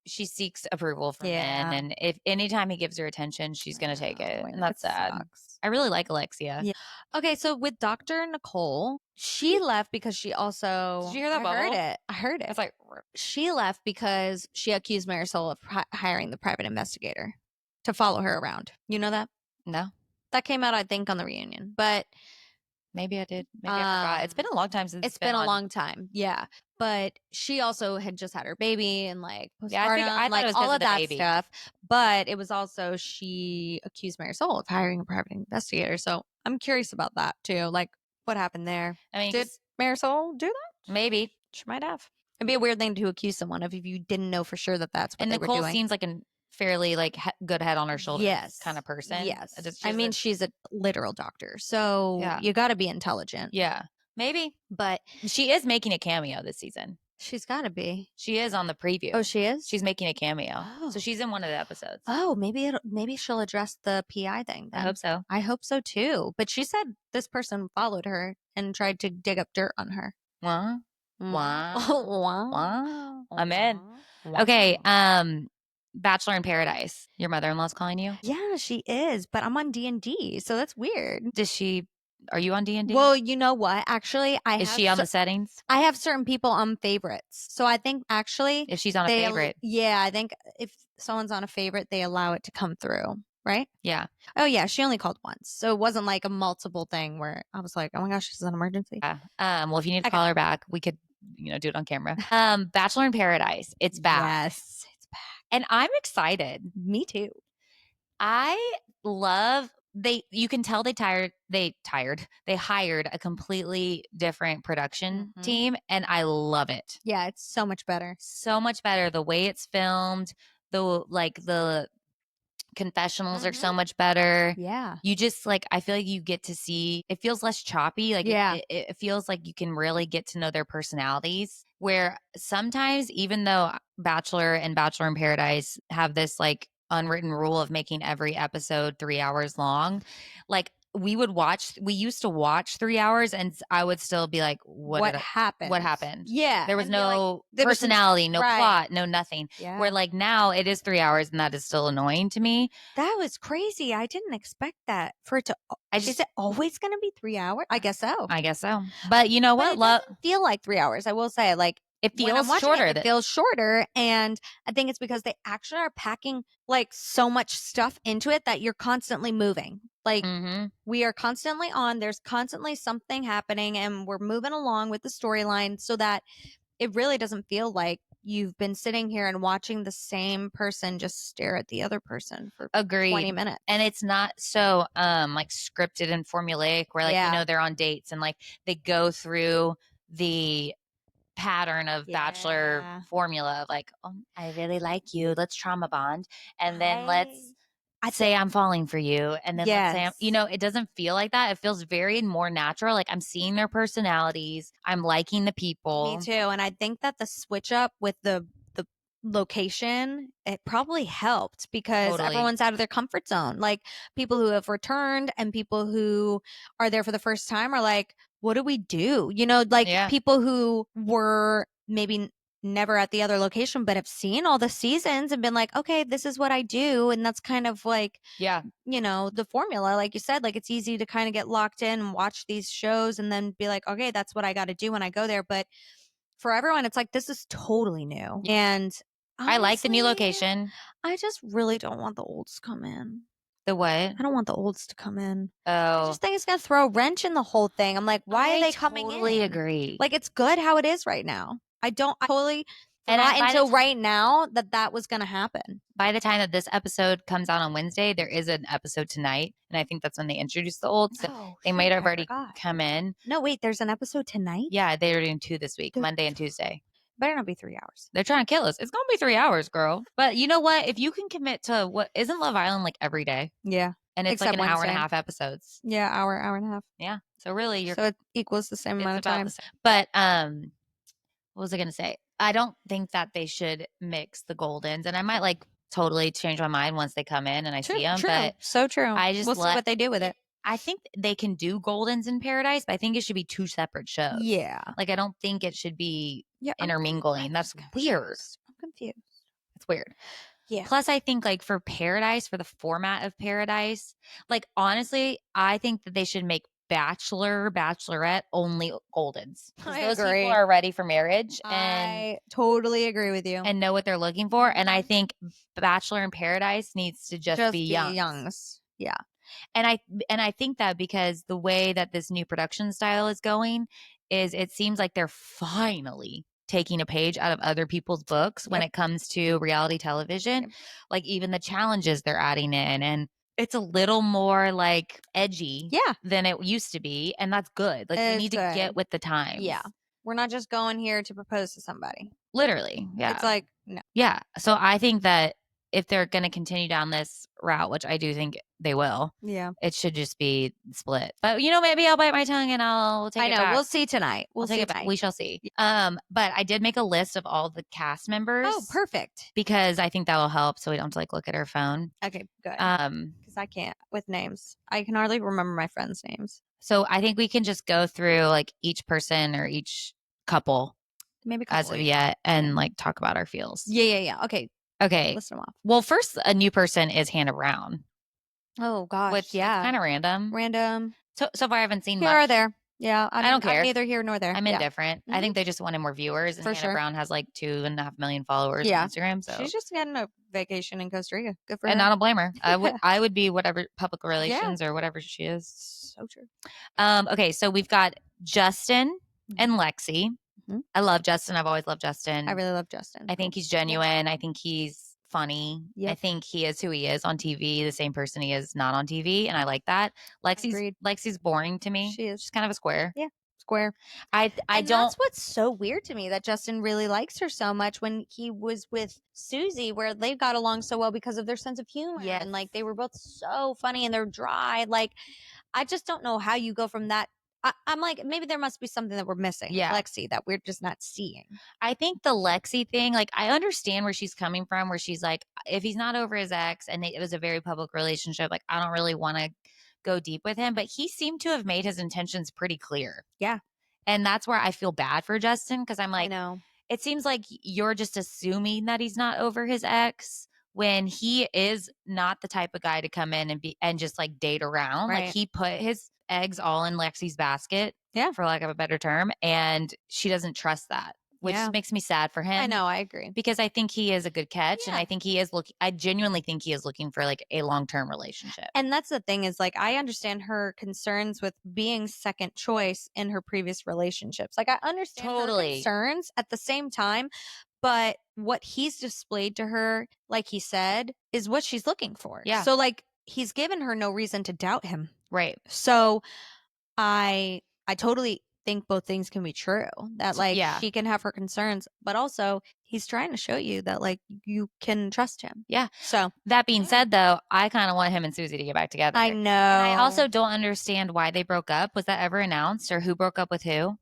A: she seeks approval from men. And if anytime he gives her attention, she's going to take it. And that's sad.
B: Sucks.
A: I really like Alexia.
B: Yeah. Okay, so with Dr. Nicole, she left because she also.
A: Did you hear that bubble?
B: I heard it.
A: It's like.
B: She left because she accused Marisol of hiring the private investigator to follow her around. You know that?
A: No.
B: That came out, I think, on the reunion. But.
A: Maybe I did. Maybe I forgot. It's been a long time since
B: it's been a long time. Yeah. But she also had just had her baby and like postpartum,
A: I like all of
B: that stuff. But it was also she accused Marisol of hiring a private investigator. So I'm curious about that too. Like, what happened there?
A: I mean,
B: did Marisol do that?
A: Maybe
B: she might have. It'd be a weird thing to accuse someone of if you didn't know for sure that that's what they were doing.
A: Nicole seems like a fairly like good head on her shoulders kind of person.
B: Yes. I mean, she's a literal doctor, so you got to be intelligent.
A: Yeah, maybe.
B: But
A: she is making a cameo this season.
B: She's got to be.
A: She is on the preview.
B: Oh, she is?
A: She's making a cameo.
B: Oh.
A: So she's in one of the episodes.
B: Oh, maybe she'll address the PI thing then.
A: I hope so.
B: I hope so too. But she said this person followed her and tried to dig up dirt on her.
A: Wow.
B: Wow.
A: I'm in. Wow. Okay, Bachelor in Paradise. Your mother-in-law's calling you?
B: Yeah, she is, but I'm on D&D, so that's weird.
A: Are you on D&D?
B: Well, you know what? Actually,
A: Is she on the settings?
B: I have certain people on favorites. So I think actually
A: if she's on a favorite.
B: Yeah, I think if someone's on a favorite, they allow it to come through, right?
A: Yeah.
B: Oh yeah, she only called once. So it wasn't like a multiple thing where I was like, "Oh my gosh, this is an emergency."
A: Yeah. Well, if you need to call her back, we could, do it on camera. Bachelor in Paradise. It's back.
B: Yes, it's back.
A: And I'm excited.
B: Me too.
A: I love you can tell they hired a completely different production team, and I love it.
B: Yeah, it's so much better.
A: So much better. The way it's filmed, the confessionals are so much better.
B: Yeah.
A: You just I feel like you get to see, it feels less choppy. It feels like you can really get to know their personalities, where sometimes, even though Bachelor and Bachelor in Paradise have this unwritten rule of making every episode 3 hours long, we used to watch 3 hours and I would still be like, what happened? What happened?
B: Yeah.
A: There was no personality, no plot, no nothing.
B: Yeah.
A: Where now it is 3 hours and that is still annoying to me.
B: That was crazy. I didn't expect that for it to. Is it always going to be 3 hours? I guess so.
A: But you know what?
B: It doesn't feel like 3 hours. I will say,
A: it feels shorter.
B: It feels shorter, and I think it's because they actually are packing so much stuff into it that you're constantly moving. We are constantly on. There's constantly something happening, and we're moving along with the storyline, so that it really doesn't feel like you've been sitting here and watching the same person just stare at the other person for 20 minutes.
A: And it's not so scripted and formulaic where they're on dates and they go through the pattern of Bachelor formula of I really like you, let's trauma bond, and then let's say I'm falling for you, and then let's say it doesn't feel like that. It feels very more natural. I'm seeing their personalities, I'm liking the people.
B: Me too. And I think that the switch up with the location, it probably helped because everyone's out of their comfort zone. People who have returned and people who are there for the first time are what do we do? People who were maybe never at the other location but have seen all the seasons and been like, okay, this is what I do. And that's kind of the formula, like you said, it's easy to kind of get locked in and watch these shows and then be like, okay, that's what I got to do when I go there. But for everyone, it's this is totally new. And honestly,
A: I like the new location.
B: I just really don't want the olds to come in.
A: The what?
B: I don't want the olds to come in.
A: Oh.
B: I just think it's going to throw a wrench in the whole thing. I'm like, why are they coming in?
A: I totally agree.
B: It's good how it is right now. I totally thought until right now that was going to happen.
A: By the time that this episode comes out on Wednesday, there is an episode tonight. And I think that's when they introduce the olds. So they might have already come in.
B: No, wait, there's an episode tonight?
A: Yeah, they're doing 2 this week, Monday and Tuesday.
B: Better not be 3 hours.
A: They're trying to kill us. It's going to be 3 hours, girl. But you know what? If you can commit to isn't Love Island every day?
B: Yeah.
A: And it's an hour and a half episodes.
B: Yeah, hour and a half.
A: Yeah. So really,
B: so it equals the same amount of time.
A: But what was I going to say? I don't think that they should mix the Goldens, and I might totally change my mind once they come in and I see them.
B: True.
A: But
B: so true.
A: We'll
B: see what they do with it.
A: I think they can do Goldens in Paradise, but I think it should be 2 separate shows.
B: Yeah.
A: I don't think it should be intermingling. That's weird.
B: I'm confused.
A: It's weird.
B: Yeah.
A: Plus, I think for Paradise, for the format of Paradise, honestly, I think that they should make Bachelor, Bachelorette only Goldens. Those people are ready for marriage. And
B: I totally agree with you.
A: And know what they're looking for. And I think Bachelor in Paradise needs to just be
B: youngs. Yeah.
A: And I think that because the way that this new production style is going is it seems like they're finally taking a page out of other people's books when it comes to reality television. Even the challenges they're adding in, and it's a little more edgy than it used to be, and that's good. We need to get with the times.
B: Yeah. We're not just going here to propose to somebody.
A: Literally. Yeah.
B: It's no.
A: Yeah. So I think that if they're going to continue down this route, which I do think they will, it should just be split. But maybe I'll bite my tongue and I'll take it back.
B: We'll see tonight.
A: We'll see tonight. We shall see. But I did make a list of all the cast members.
B: Oh, perfect.
A: Because I think that will help, so we don't have to like look at our phone.
B: Okay, good. Because I can't with names. I can hardly remember my friends' names.
A: So I think we can just go through like each person or each couple,
B: maybe
A: as of yet, and like talk about our feels.
B: Yeah. Okay. List them off.
A: Well, first, a new person is Hannah Brown.
B: Oh gosh,
A: which is kind of random. So far, I haven't seen
B: here
A: much.
B: or there. Yeah,
A: I don't care.
B: I'm neither here nor there.
A: I'm indifferent. I think they just wanted more viewers, and Hannah Brown has like 2.5 million followers on Instagram. So
B: she's just getting a vacation in Costa Rica. Good for her.
A: And I don't blame her. I would be whatever public relations or whatever she is.
B: So true.
A: Okay, so we've got Justin and Lexi. I love Justin. I've always loved Justin.
B: I really love Justin.
A: I think he's genuine. I think he's funny. I think he is who he is on TV, the same person he is not on TV, and I like that. Lexi's boring to me.
B: She is.
A: She's kind of a square.
B: Yeah, square.
A: I don't.
B: That's what's so weird to me, that Justin really likes her so much when he was with Susie, where they got along so well because of their sense of humor.
A: Yeah,
B: and like they were both so funny and they're dry. Like, I just don't know how you go from that. I'm like, maybe there must be something that we're missing, Lexi, that we're just not seeing.
A: I think the Lexi thing, like, I understand where she's coming from, where she's like, if he's not over his ex and it was a very public relationship, like, I don't really want to go deep with him. But he seemed to have made his intentions pretty clear.
B: Yeah.
A: And that's where I feel bad for Justin, because I'm like,
B: I know.
A: It seems like you're just assuming that he's not over his ex, when he is not the type of guy to come in and just like date around.
B: Right.
A: Like, he put his eggs all in Lexi's basket,
B: for
A: lack of a better term, and she doesn't trust that, which makes me sad for him.
B: I know, I agree,
A: because I think he is a good catch, and I think I genuinely think he is looking for like a long-term relationship.
B: And that's the thing, is like, I understand her concerns with being second choice in her previous relationships. Like, I understand her concerns at the same time. But what he's displayed to her, like he said, is what she's looking for.
A: Yeah.
B: So like, he's given her no reason to doubt him.
A: Right.
B: So I totally think both things can be true. That like she can have her concerns, but also he's trying to show you that like you can trust him.
A: Yeah.
B: So
A: that being said, though, I kind of want him and Susie to get back together.
B: I know.
A: And I also don't understand why they broke up. Was that ever announced, or who broke up with who?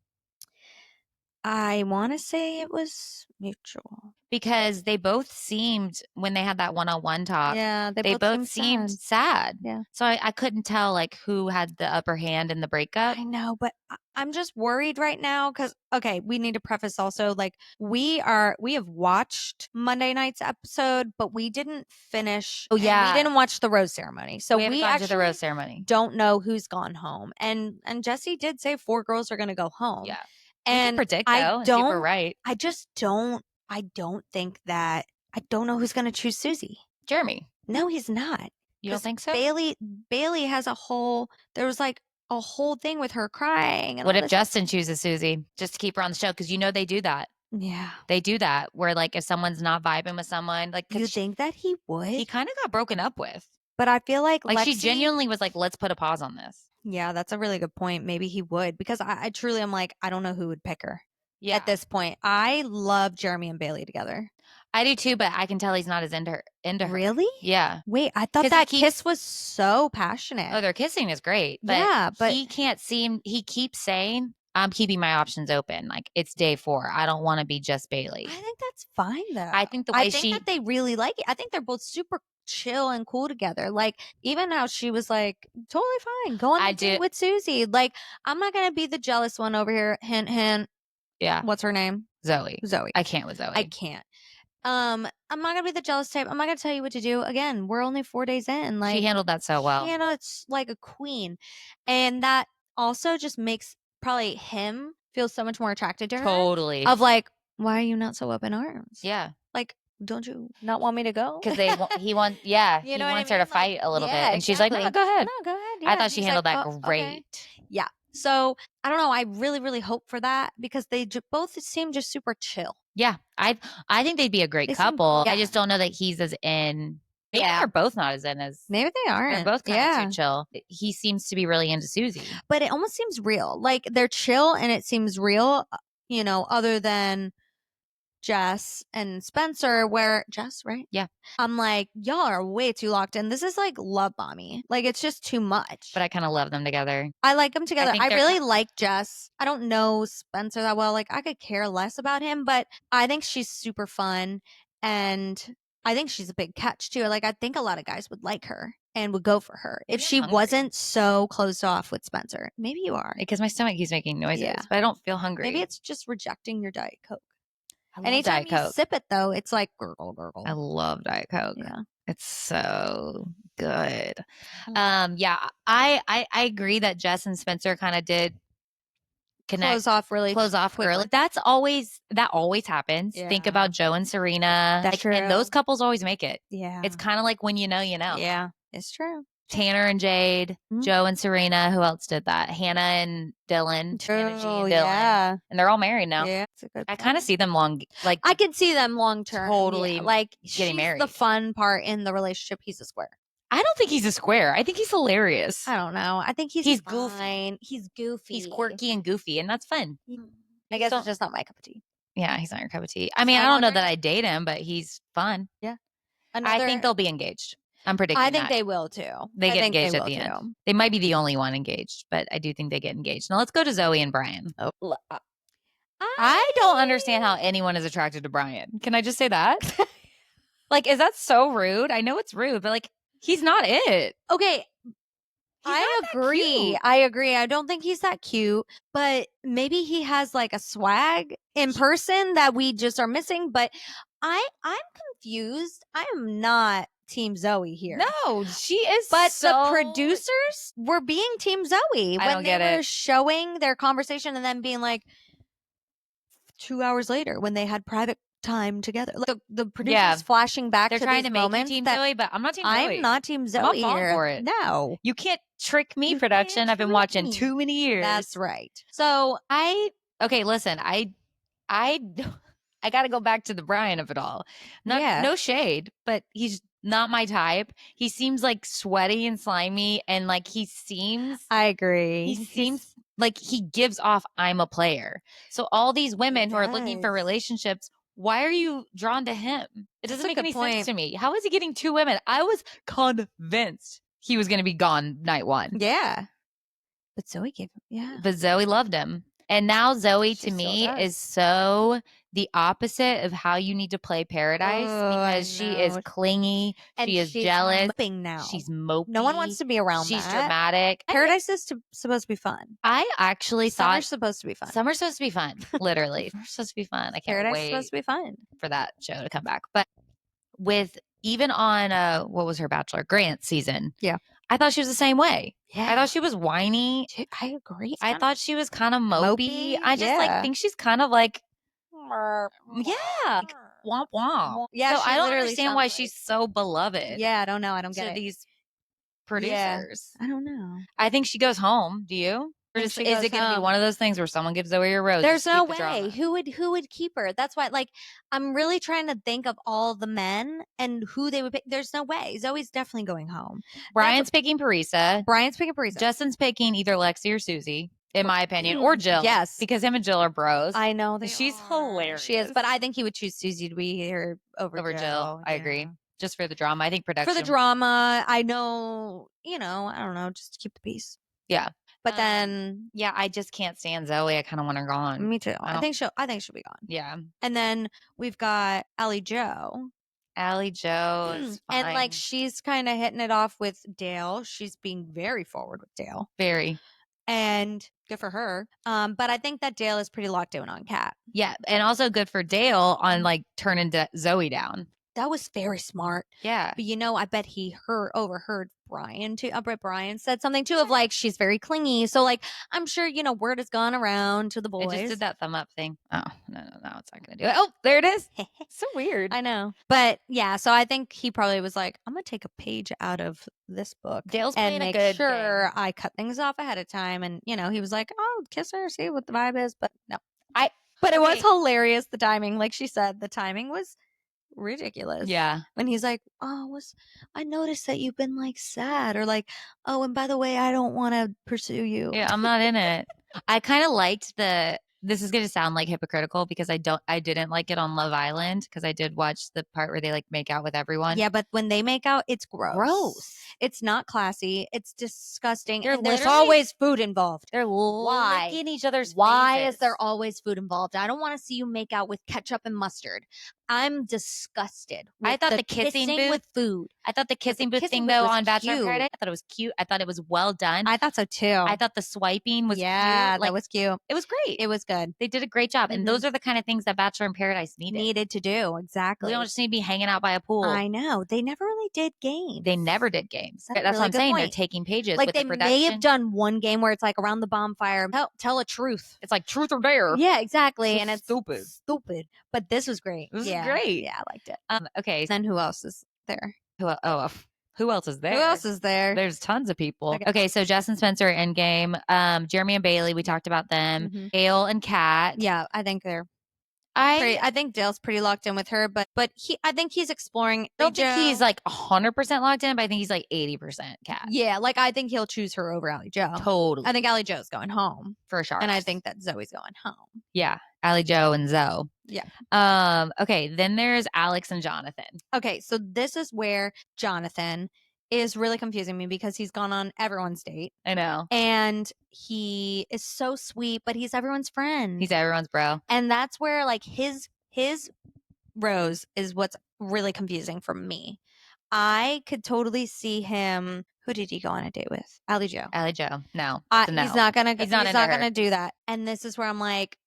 B: I want to say it was mutual.
A: Because they both seemed, when they had that one-on-one talk, they both seemed sad.
B: Yeah.
A: So I couldn't tell like who had the upper hand in the breakup.
B: I know, but I'm just worried right now because, okay, we need to preface also, like, we have watched Monday night's episode, but we didn't finish.
A: Oh, yeah.
B: We didn't watch the rose ceremony. So
A: we actually to the rose ceremony.
B: Don't know who's gone home. And Jesse did say 4 girls are going to go home.
A: Yeah.
B: And
A: predict, though. Super right.
B: I just don't. I don't think that. I don't know who's going to choose Susie.
A: Jeremy.
B: No, he's not.
A: You don't think so?
B: Bailey has a whole. There was like a whole thing with her crying. And
A: what if Justin chooses Susie just to keep her on the show? Because they do that.
B: Yeah,
A: they do that. Where like if someone's not vibing with someone, like
B: you think that he would?
A: He kind of got broken up with.
B: But I feel like
A: she genuinely was like, let's put a pause on this.
B: Yeah, that's a really good point. Maybe he would, because I truly am like, I don't know who would pick her. Yeah. At this point, I love Jeremy and Bailey together.
A: I do too, but I can tell he's not as into her.
B: Really?
A: Yeah.
B: Wait, I thought that kiss was so passionate.
A: Oh, their kissing is great. But but he keeps saying, I'm keeping my options open. Like, it's day 4. I don't want to be just Bailey.
B: I think that's fine though.
A: I think that
B: they really like it. I think they're both super chill and cool together. Like, even how she was like, totally fine, go on the date with Susie. Like, I'm not gonna be the jealous one over here. Hint, hint.
A: Yeah.
B: What's her name?
A: Zoe.
B: Zoe.
A: I can't with Zoe.
B: I can't. I'm not gonna be the jealous type. I'm not gonna tell you what to do. Again, we're only 4 days in. Like,
A: she handled that so well.
B: She handled it like a queen, and that also just makes probably him feel so much more attracted to her.
A: Totally.
B: Of like, why are you not so open arms?
A: Yeah.
B: Like, don't you not want me to go?
A: Because he wants her to fight a little bit, and she's like, no, go ahead.
B: No, go ahead. Yeah.
A: I thought she handled that great.
B: Okay. Yeah. So I don't know. I really, really hope for that, because they both seem just super chill.
A: Yeah, I think they'd be a great couple. I just don't know that he's as in. Maybe they're both not as in as.
B: Maybe they aren't.
A: They're both kind of too chill. He seems to be really into Susie,
B: but it almost seems real. Like, they're chill, and it seems real. Other than Jess and Spencer, where Jess, right?
A: Yeah.
B: I'm like, y'all are way too locked in. This is like love bombing. Like, it's just too much.
A: But I kind of love them together.
B: I like them together.
A: think
B: I
A: they're
B: really like Jess. I don't know Spencer that well. Like, I could care less about him, but I think she's super fun. And I think she's a big catch too. Like, I think a lot of guys would like her and would go for her if
A: Maybe I'm
B: she
A: hungry.
B: wasn't so closed off with Spencer. Maybe you are.
A: Because my stomach keeps making noises,
B: Yeah.
A: but I don't feel hungry.
B: Maybe it's just rejecting your Diet Coke.
A: I love
B: Anytime
A: Diet
B: you
A: Coke.
B: sip it though, it's like gurgle, gurgle.
A: I love Diet Coke.
B: Yeah.
A: It's so good. Yeah, I agree that Jess and Spencer kind of did
B: close off really
A: early. That always happens.
B: Yeah.
A: Think about Joe and Serena.
B: That's true.
A: And those couples always make it.
B: Yeah.
A: It's kind of like when you know, you know.
B: Yeah, it's true.
A: Tanner and Jade, Joe and Serena. Who else did that? Hannah and Dylan. Hannah G and Dylan.
B: Yeah.
A: And they're all married now.
B: Yeah, that's a good
A: I kind of see them
B: I can see them long term.
A: Totally
B: like
A: getting married.
B: The fun part in the relationship. He's a square.
A: I don't think he's a square. I think he's hilarious.
B: I don't know. I think he's
A: goofy.
B: He's goofy.
A: He's quirky and goofy, and that's fun.
B: I guess it's just not my cup of tea.
A: Yeah, he's not your cup of tea. I mean, I don't know that I date him, but he's fun.
B: Yeah.
A: I think they'll be engaged. I'm predicting
B: I think they will too.
A: They get engaged at the end. They might be the only one engaged, but I do think they get engaged. Now let's go to Zoe and Brian. Oh. I don't understand how anyone is attracted to Brian. Can I just say that? Like, is that so rude? I know it's rude, but like, he's not it.
B: Okay. I agree. I don't think he's that cute, but maybe he has like a swag in person that we just are missing. But I'm confused. I am not Team Zoe here.
A: No, she is.
B: But the producers were being Team Zoe when they were showing their conversation and then being like 2 hours later when they had private time together. Like the producers flashing back. They're
A: trying to make
B: you
A: Team Zoe, but I'm not Team Zoe.
B: I'm not Team Zoe.
A: I'm not falling
B: here.
A: for it.
B: No,
A: you can't trick me. Production. I've been watching too many years.
B: That's right. So
A: listen. I got to go back to the Brian of it all. No shade, but he's not my type. He seems like sweaty and slimy, and like he seems.
B: I agree.
A: He seems like he gives off I'm a player. So all these women who are looking for relationships, why are you drawn to him? It doesn't make any sense to me. How is he getting 2 women? I was convinced he was going to be gone night 1.
B: Yeah. But Zoe gave him,
A: But Zoe loved him. And now Zoe to me is so the opposite of how you need to play Paradise because she is clingy. And she is jealous.
B: Now.
A: She's mopey.
B: No one wants to be around
A: She's dramatic.
B: Paradise is supposed to be fun.
A: I actually thought
B: Summer's supposed to be fun.
A: Summer's supposed to be fun. Literally. Summer's supposed to be fun. I can't wait.
B: Paradise is supposed to be fun.
A: For that show to come back. But with even on what was her Bachelor? Grant's season.
B: Yeah.
A: I thought she was the same way.
B: Yeah.
A: I thought she was whiny.
B: I agree.
A: I thought she was kind of mopey. I just think she's kind of like, like, womp womp.
B: Yeah.
A: So I don't understand why she's so beloved.
B: Yeah, I don't know. I don't get it.
A: These producers.
B: I don't know.
A: I think she goes home. Do you? Or is it going to be one of those things where someone gives Zoe a rose?
B: There's no way. Who would keep her? That's why, like, I'm really trying to think of all the men and who they would pick. There's no way. Zoe's definitely going home.
A: Brian's picking Parisa.
B: Justin's
A: picking either Lexi or Susie, in my opinion, or Jill.
B: Yes,
A: because him and Jill are bros.
B: I know
A: she's hilarious.
B: She is, but I think he would choose Susie to be here over Jill.
A: I agree. Just for the drama, I think production
B: for the drama. I know, I don't know, just to keep the peace.
A: Yeah.
B: But then,
A: I just can't stand Zoe. I kind of want her gone.
B: Me too. I think she'll be gone.
A: Yeah.
B: And then we've got Allie Joe.
A: Allie Joe is fine.
B: And like she's kind of hitting it off with Dale. She's being very forward with Dale.
A: Very.
B: And good for her. But I think that Dale is pretty locked in on Kat.
A: Yeah, and also good for Dale on like turning Zoe down.
B: That was very smart.
A: Yeah.
B: But I bet he overheard Brian too. Brian said something too of like, she's very clingy. So like, I'm sure, word has gone around to the boys.
A: It just did that thumb up thing. Oh, no, it's not going to do it. Oh, there it is. So weird.
B: I know. But yeah, so I think he probably was like, I'm going to take a page out of this book.
A: Dale's
B: and
A: playing
B: make
A: a good
B: sure
A: game.
B: I cut things off ahead of time. And, he was like, oh, kiss her, see what the vibe is. But no. But it was hilarious, the timing. Like she said, the timing was ridiculous.
A: Yeah.
B: When he's like, I noticed that you've been like sad, or like, oh, and by the way, I don't want to pursue you.
A: Yeah, I'm not in it. I kind of liked the this is going to sound like hypocritical because I didn't like it on Love Island because I did watch the part where they like make out with everyone.
B: Yeah, but when they make out, it's gross. It's not classy. It's disgusting. And there's always food involved.
A: They're licking each other's
B: Why
A: faces.
B: is there always food involved? I don't want to see you make out with ketchup and mustard. I'm disgusted.
A: I thought the kissing booth
B: with food.
A: I thought the kissing booth thing though on Bachelor in Paradise, I thought it was cute. I thought it was well done.
B: I thought so too.
A: I thought the swiping was cute.
B: Like, that was cute.
A: It was great.
B: It was good.
A: They did a great job. And those are the kind of things that Bachelor in Paradise needed
B: to do. Exactly.
A: We don't just need to be hanging out by a pool.
B: I know. They never really did games.
A: They never did games. That's
B: really
A: what I'm saying.
B: point.
A: They're taking pages
B: Like
A: with
B: they
A: the production.
B: may have done one game where it's like around the bonfire. Tell a truth.
A: It's like truth or dare.
B: Yeah, exactly.
A: So
B: and it's stupid. But this was great.
A: This was great.
B: Yeah, I liked it.
A: Okay.
B: Then who else is there?
A: Who else is there?
B: Who else is there?
A: There's tons of people. Okay, so Jess and Spencer Endgame. Jeremy and Bailey, we talked about them. Gail and Kat.
B: Yeah, I think they're I think Dale's pretty locked in with her, but I think he's exploring.
A: I don't think he's like 100% locked in, but I think he's like 80% Kat.
B: Yeah, like I think he'll choose her over Allie Joe.
A: Totally.
B: I think Allie Joe's going home
A: for sure.
B: And I think that Zoe's going home.
A: Yeah, Allie Joe and Zoe.
B: Yeah.
A: Okay, then there's Alex and Jonathan.
B: Okay, so this is where Jonathan is really confusing me because he's gone on everyone's date.
A: I know.
B: And he is so sweet, but he's everyone's friend.
A: He's everyone's bro.
B: And that's where like his rose is what's really confusing for me. I could totally see him. Who did he go on a date with? Allie Joe.
A: Allie Joe. No.
B: He's not gonna
A: he's not
B: gonna do that. And this is where I'm like,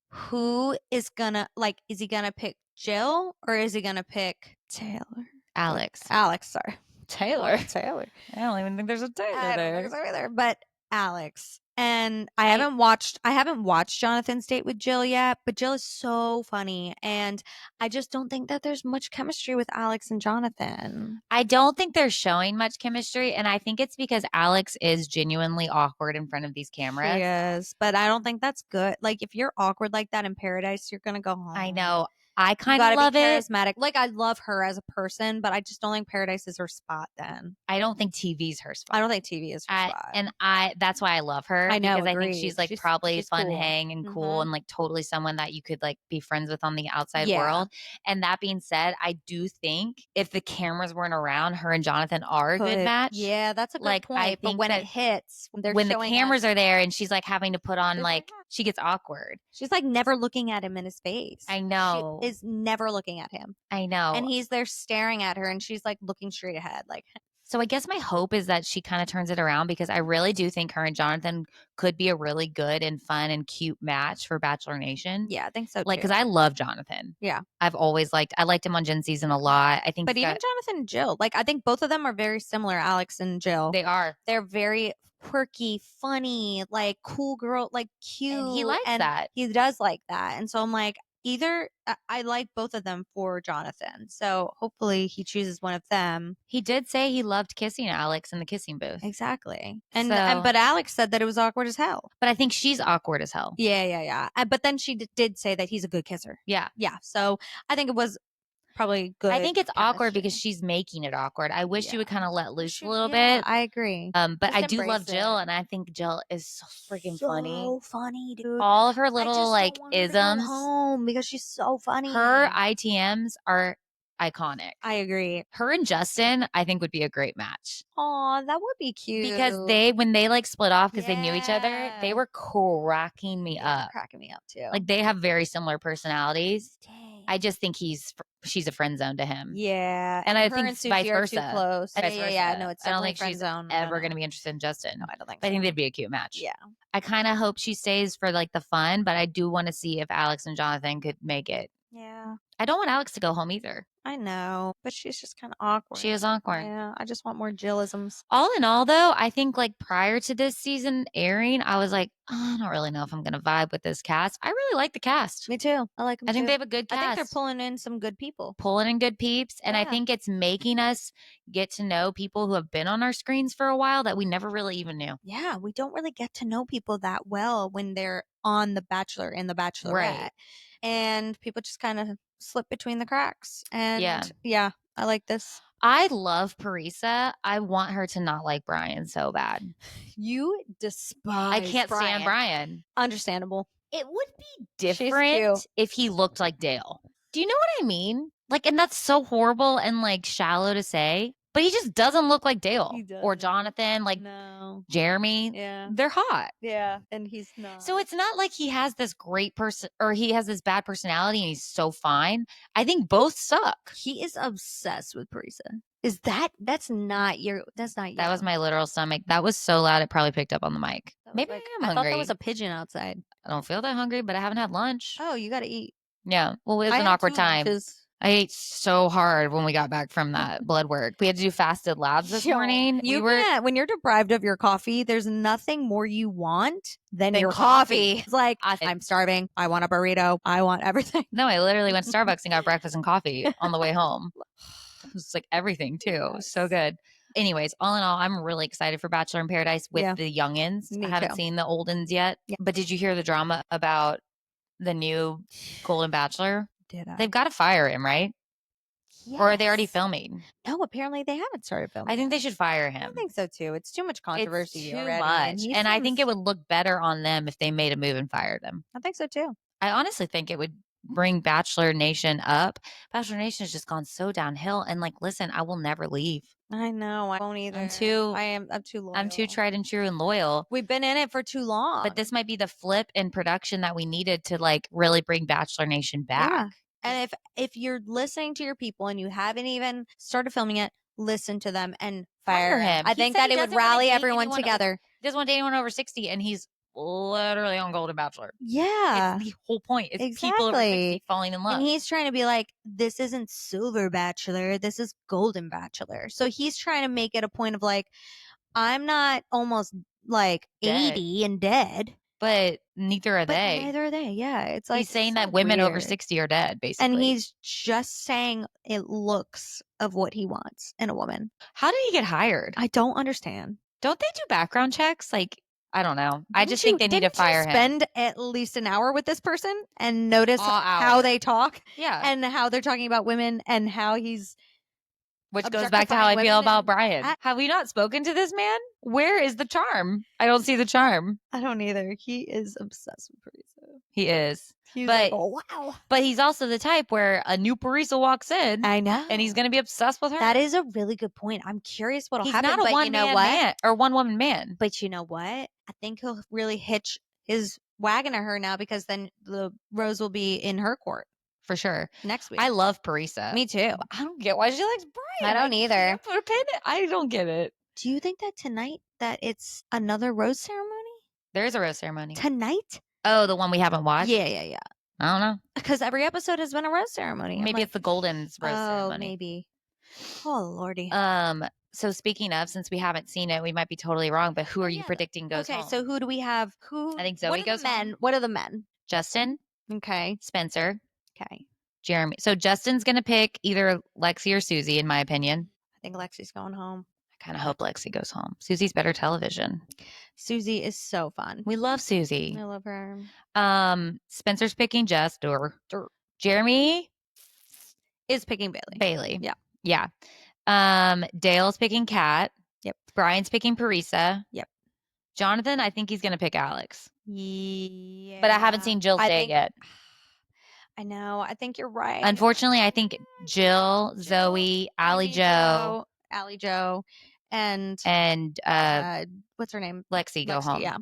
B: who is gonna like, is he gonna pick Jill or is he gonna pick Taylor?
A: Alex,
B: sorry.
A: Taylor.
B: I
A: don't even think there's a Taylor
B: I
A: there.
B: don't think so either, but Alex. And I haven't watched Jonathan's date with Jill yet, but Jill is so funny. And I just don't think that there's much chemistry with Alex and Jonathan.
A: I don't think they're showing much chemistry. And I think it's because Alex is genuinely awkward in front of these cameras.
B: Yes, but I don't think that's good. Like if you're awkward like that in Paradise, you're going to go home.
A: I know. I kind of love
B: charismatic. Like I love her as a person, but I just don't think Paradise is her spot then.
A: I don't think TV's her spot.
B: I don't think TV is her spot.
A: And that's why I love her.
B: I know.
A: Because I think she's like probably
B: she's
A: fun
B: cool.
A: hang and cool and like totally someone that you could like be friends with on the outside world. And that being said, I do think if the cameras weren't around, her and Jonathan are a good match.
B: Yeah, that's a good point.
A: I think
B: but when it hits,
A: when the cameras are there and she's like having to put on like she gets awkward.
B: She's like never looking at him in his face.
A: I know.
B: She is never looking at him.
A: I know.
B: And he's there staring at her and she's like looking straight ahead. Like
A: so I guess my hope is that she kind of turns it around because I really do think her and Jonathan could be a really good and fun and cute match for Bachelor Nation.
B: Yeah, I think so too.
A: Like, because I love Jonathan.
B: Yeah.
A: I liked him on Jen season a lot. I think
B: But even Jonathan and Jill, like I think both of them are very similar, Alex and Jill.
A: They are.
B: They're very quirky, funny, like cool girl, like cute.
A: And he likes that.
B: He does like that. And so I'm like, I like both of them for Jonathan. So hopefully he chooses one of them.
A: He did say he loved kissing Alex in the kissing booth.
B: Exactly. But Alex said that it was awkward as hell.
A: But I think she's awkward as hell.
B: Yeah. But then she did say that he's a good kisser.
A: Yeah.
B: Yeah. So I think it was probably good.
A: I think it's awkward because she's making it awkward. I wish she would kind of let loose a little bit.
B: I agree.
A: But I do love Jill, and I think Jill is so freaking funny.
B: So funny, dude.
A: All of her little like isms.
B: Home because she's so funny.
A: Her ITMs are iconic.
B: I agree.
A: Her and Justin, I think, would be a great match.
B: Aw, that would be cute.
A: Because when they like split off because they knew each other, they were cracking me up.
B: Cracking me up too.
A: Like they have very similar personalities.
B: Dang.
A: I just think she's a friend zone to him.
B: Yeah.
A: And I think vice versa.
B: Too close.
A: Yeah.
B: No, it's
A: I don't think
B: friend
A: she's
B: zone.
A: ever going to be interested in Justin.
B: No, I don't think
A: so. I think they'd be a cute match.
B: Yeah.
A: I kind of hope she stays for like the fun, but I do want to see if Alex and Jonathan could make it.
B: Yeah.
A: I don't want Alex to go home either.
B: I know, but she's just kind of awkward.
A: She is awkward.
B: Yeah, I just want more Jillisms.
A: All in all, though, I think like prior to this season airing, I was like, I don't really know if I'm going to vibe with this cast. I really like the cast.
B: Me too. I like them.
A: I think they have a good cast.
B: I think they're pulling in some good people.
A: Pulling in good peeps. And I think it's making us get to know people who have been on our screens for a while that we never really even knew.
B: Yeah, we don't really get to know people that well when they're on The Bachelor and The Bachelorette. Right. And people just kind of slip between the cracks. And yeah, I like this.
A: I love Parisa. I want her to not like Brian so bad.
B: You despise
A: I can't stand Brian.
B: Understandable.
A: It would be different if he looked like Dale. Do you know what I mean? Like, and that's so horrible and like shallow to say, but he just doesn't look like Dale or Jonathan, like Jeremy.
B: Yeah.
A: They're hot.
B: Yeah. And he's not.
A: So it's not like he has this great person or he has this bad personality and he's so fine. I think both suck.
B: He is obsessed with Parisa. That's not you.
A: That was my literal stomach. That was so loud it probably picked up on the mic. Maybe I am hungry.
B: I thought that was a pigeon outside.
A: I don't feel that hungry, but I haven't had lunch.
B: Oh, you got to eat.
A: Yeah. Well, it was an awkward time. I ate so hard when we got back from that blood work. We had to do fasted labs this morning.
B: When you're deprived of your coffee, there's nothing more you want than your coffee. It's like, I'm starving. I want a burrito. I want everything.
A: No, I literally went to Starbucks and got breakfast and coffee on the way home. It was like everything too. Yes. So good. Anyways, all in all, I'm really excited for Bachelor in Paradise with the youngins. I haven't seen the oldens yet. Yeah. But did you hear the drama about the new Golden Bachelor?
B: Did I?
A: They've got to fire him, right? Yes. Or are they already filming?
B: No, apparently they haven't started filming.
A: I think they should fire him.
B: I think so too. It's too much controversy.
A: It's too much. And I think it would look better on them if they made a move and fired him.
B: I think so too.
A: I honestly think it would bring Bachelor Nation up. Bachelor Nation has just gone so downhill. And like, listen, I will never leave.
B: I know. I won't either. I'm too loyal. I'm too
A: tried and true and loyal.
B: We've been in it for too long.
A: But this might be the flip in production that we needed to like really bring Bachelor Nation back. Yeah.
B: And if you're listening to your people and you haven't even started filming it, listen to them and fire him. I think that it would rally everyone together.
A: He doesn't want to date anyone over 60, and he's literally on Golden Bachelor.
B: Yeah.
A: It's the whole point. It's people over 60 falling in love.
B: And he's trying to be like, this isn't Silver Bachelor. This is Golden Bachelor. So he's trying to make it a point of like, I'm not almost like 80 and dead.
A: But neither are they.
B: Neither are they. Yeah. It's like
A: he's saying that women over 60 are dead, basically.
B: And he's just saying it looks of what he wants in a woman.
A: How did he get hired?
B: I don't understand.
A: Don't they do background checks? Like, I don't know. I just think they need to fire him.
B: Spend at least an hour with this person and notice how they talk.
A: Yeah.
B: And how they're talking about women and how he's.
A: Which goes back to how I feel about Brian. Have we not spoken to this man? Where is the charm? I don't see the charm.
B: I don't either. He is obsessed with Parisa.
A: He is.
B: He's like, oh, wow.
A: But he's also the type where a new Parisa walks in.
B: I know.
A: And he's going to be obsessed with her.
B: That is a really good point. I'm curious what'll happen.
A: He's not a one-woman man.
B: But you know what? I think he'll really hitch his wagon to her now because then the rose will be in her court.
A: For sure.
B: Next week.
A: I love Parisa.
B: Me too.
A: I don't get why she likes Brian.
B: I don't either.
A: I don't get it.
B: Do you think that tonight that it's another rose ceremony?
A: There is a rose ceremony.
B: Tonight?
A: Oh, the one we haven't watched?
B: Yeah.
A: I don't know.
B: Because every episode has been a rose ceremony.
A: Maybe it's the Golden's rose ceremony.
B: Oh, maybe. Oh, Lordy.
A: So speaking of, since we haven't seen it, we might be totally wrong, but who are you predicting goes home?
B: Okay, so who do we have?
A: I think Zoe goes home.
B: What are the men?
A: Justin.
B: Okay.
A: Spencer.
B: Okay.
A: Jeremy. So Justin's going to pick either Lexi or Susie, in my opinion.
B: I think Lexi's going home.
A: I kind of hope Lexi goes home. Susie's better television.
B: Susie is so fun.
A: We love Susie.
B: I love her.
A: Spencer's picking Jeremy
B: is picking
A: Bailey.
B: Yeah.
A: Dale's picking Kat.
B: Yep.
A: Brian's picking Parisa.
B: Yep.
A: Jonathan, I think he's going to pick Alex.
B: Yeah.
A: But I haven't seen Jill say it yet.
B: I know. I think you're right.
A: Unfortunately, I think Jill, Zoe, Allie Joe,
B: and what's her name?
A: Lexi go home.
B: Yeah.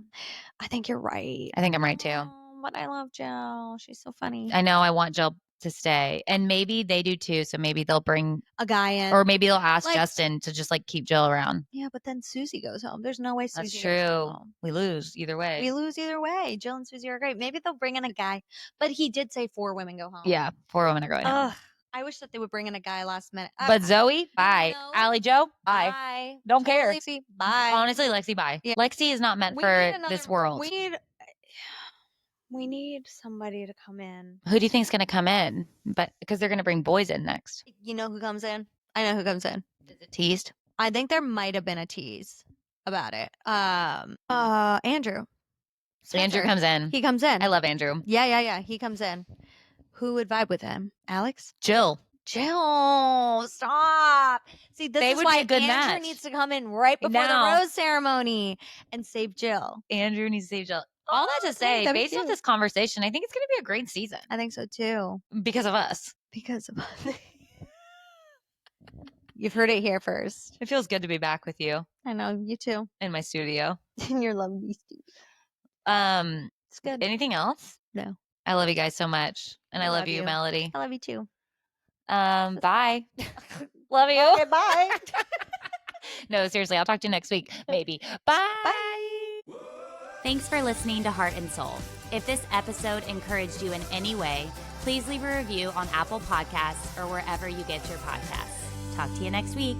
B: I think you're right.
A: I think I'm right too.
B: Oh, but I love Jill. She's so funny.
A: I know. I want Jill to stay, and maybe they do too. So maybe they'll bring
B: a guy in,
A: or maybe they'll ask Justin to just like keep Jill around.
B: Yeah, but then Susie goes home. There's no way Susie
A: That's true.
B: goes home.
A: We lose either way.
B: Jill and Susie are great. Maybe they'll bring in a guy, but he did say 4 women go home.
A: Yeah, 4 women are going home.
B: I wish that they would bring in a guy last minute.
A: But Zoe, bye. Allie Joe, bye. Don't care.
B: Lexi, bye.
A: Honestly, Lexi, bye. Yeah. Lexi is not meant for this world.
B: We need somebody to come in.
A: Who do you think is going to come in? But because they're going to bring boys in next.
B: You know who comes in? I know who comes in.
A: Is it teased?
B: I think there might have been a tease about it. Andrew.
A: So Andrew comes in.
B: He comes in.
A: I love Andrew.
B: Yeah. He comes in. Who would vibe with him? Alex?
A: Jill,
B: stop. See, this is why
A: a good
B: Andrew
A: match.
B: needs to come in right before the rose ceremony and save Jill.
A: Andrew needs to save Jill. All that to say,
B: that'd be
A: based off
B: cute.
A: this conversation, I think it's going to be a great season
B: I think so too.
A: because of us.
B: Because of us. You've heard it here first.
A: It feels good to be back with you
B: I know, you too.
A: in my studio.
B: In your lovely studio.
A: It's good. Anything else?
B: No.
A: I love you guys so much. And I love you, Melody.
B: I love you too.
A: Bye. Love you.
B: Okay, bye.
A: No, seriously, I'll talk to you next week. Maybe. Bye.
B: Bye.
A: Thanks for listening to Heart and Soul. If this episode encouraged you in any way, please leave a review on Apple Podcasts or wherever you get your podcasts. Talk to you next week.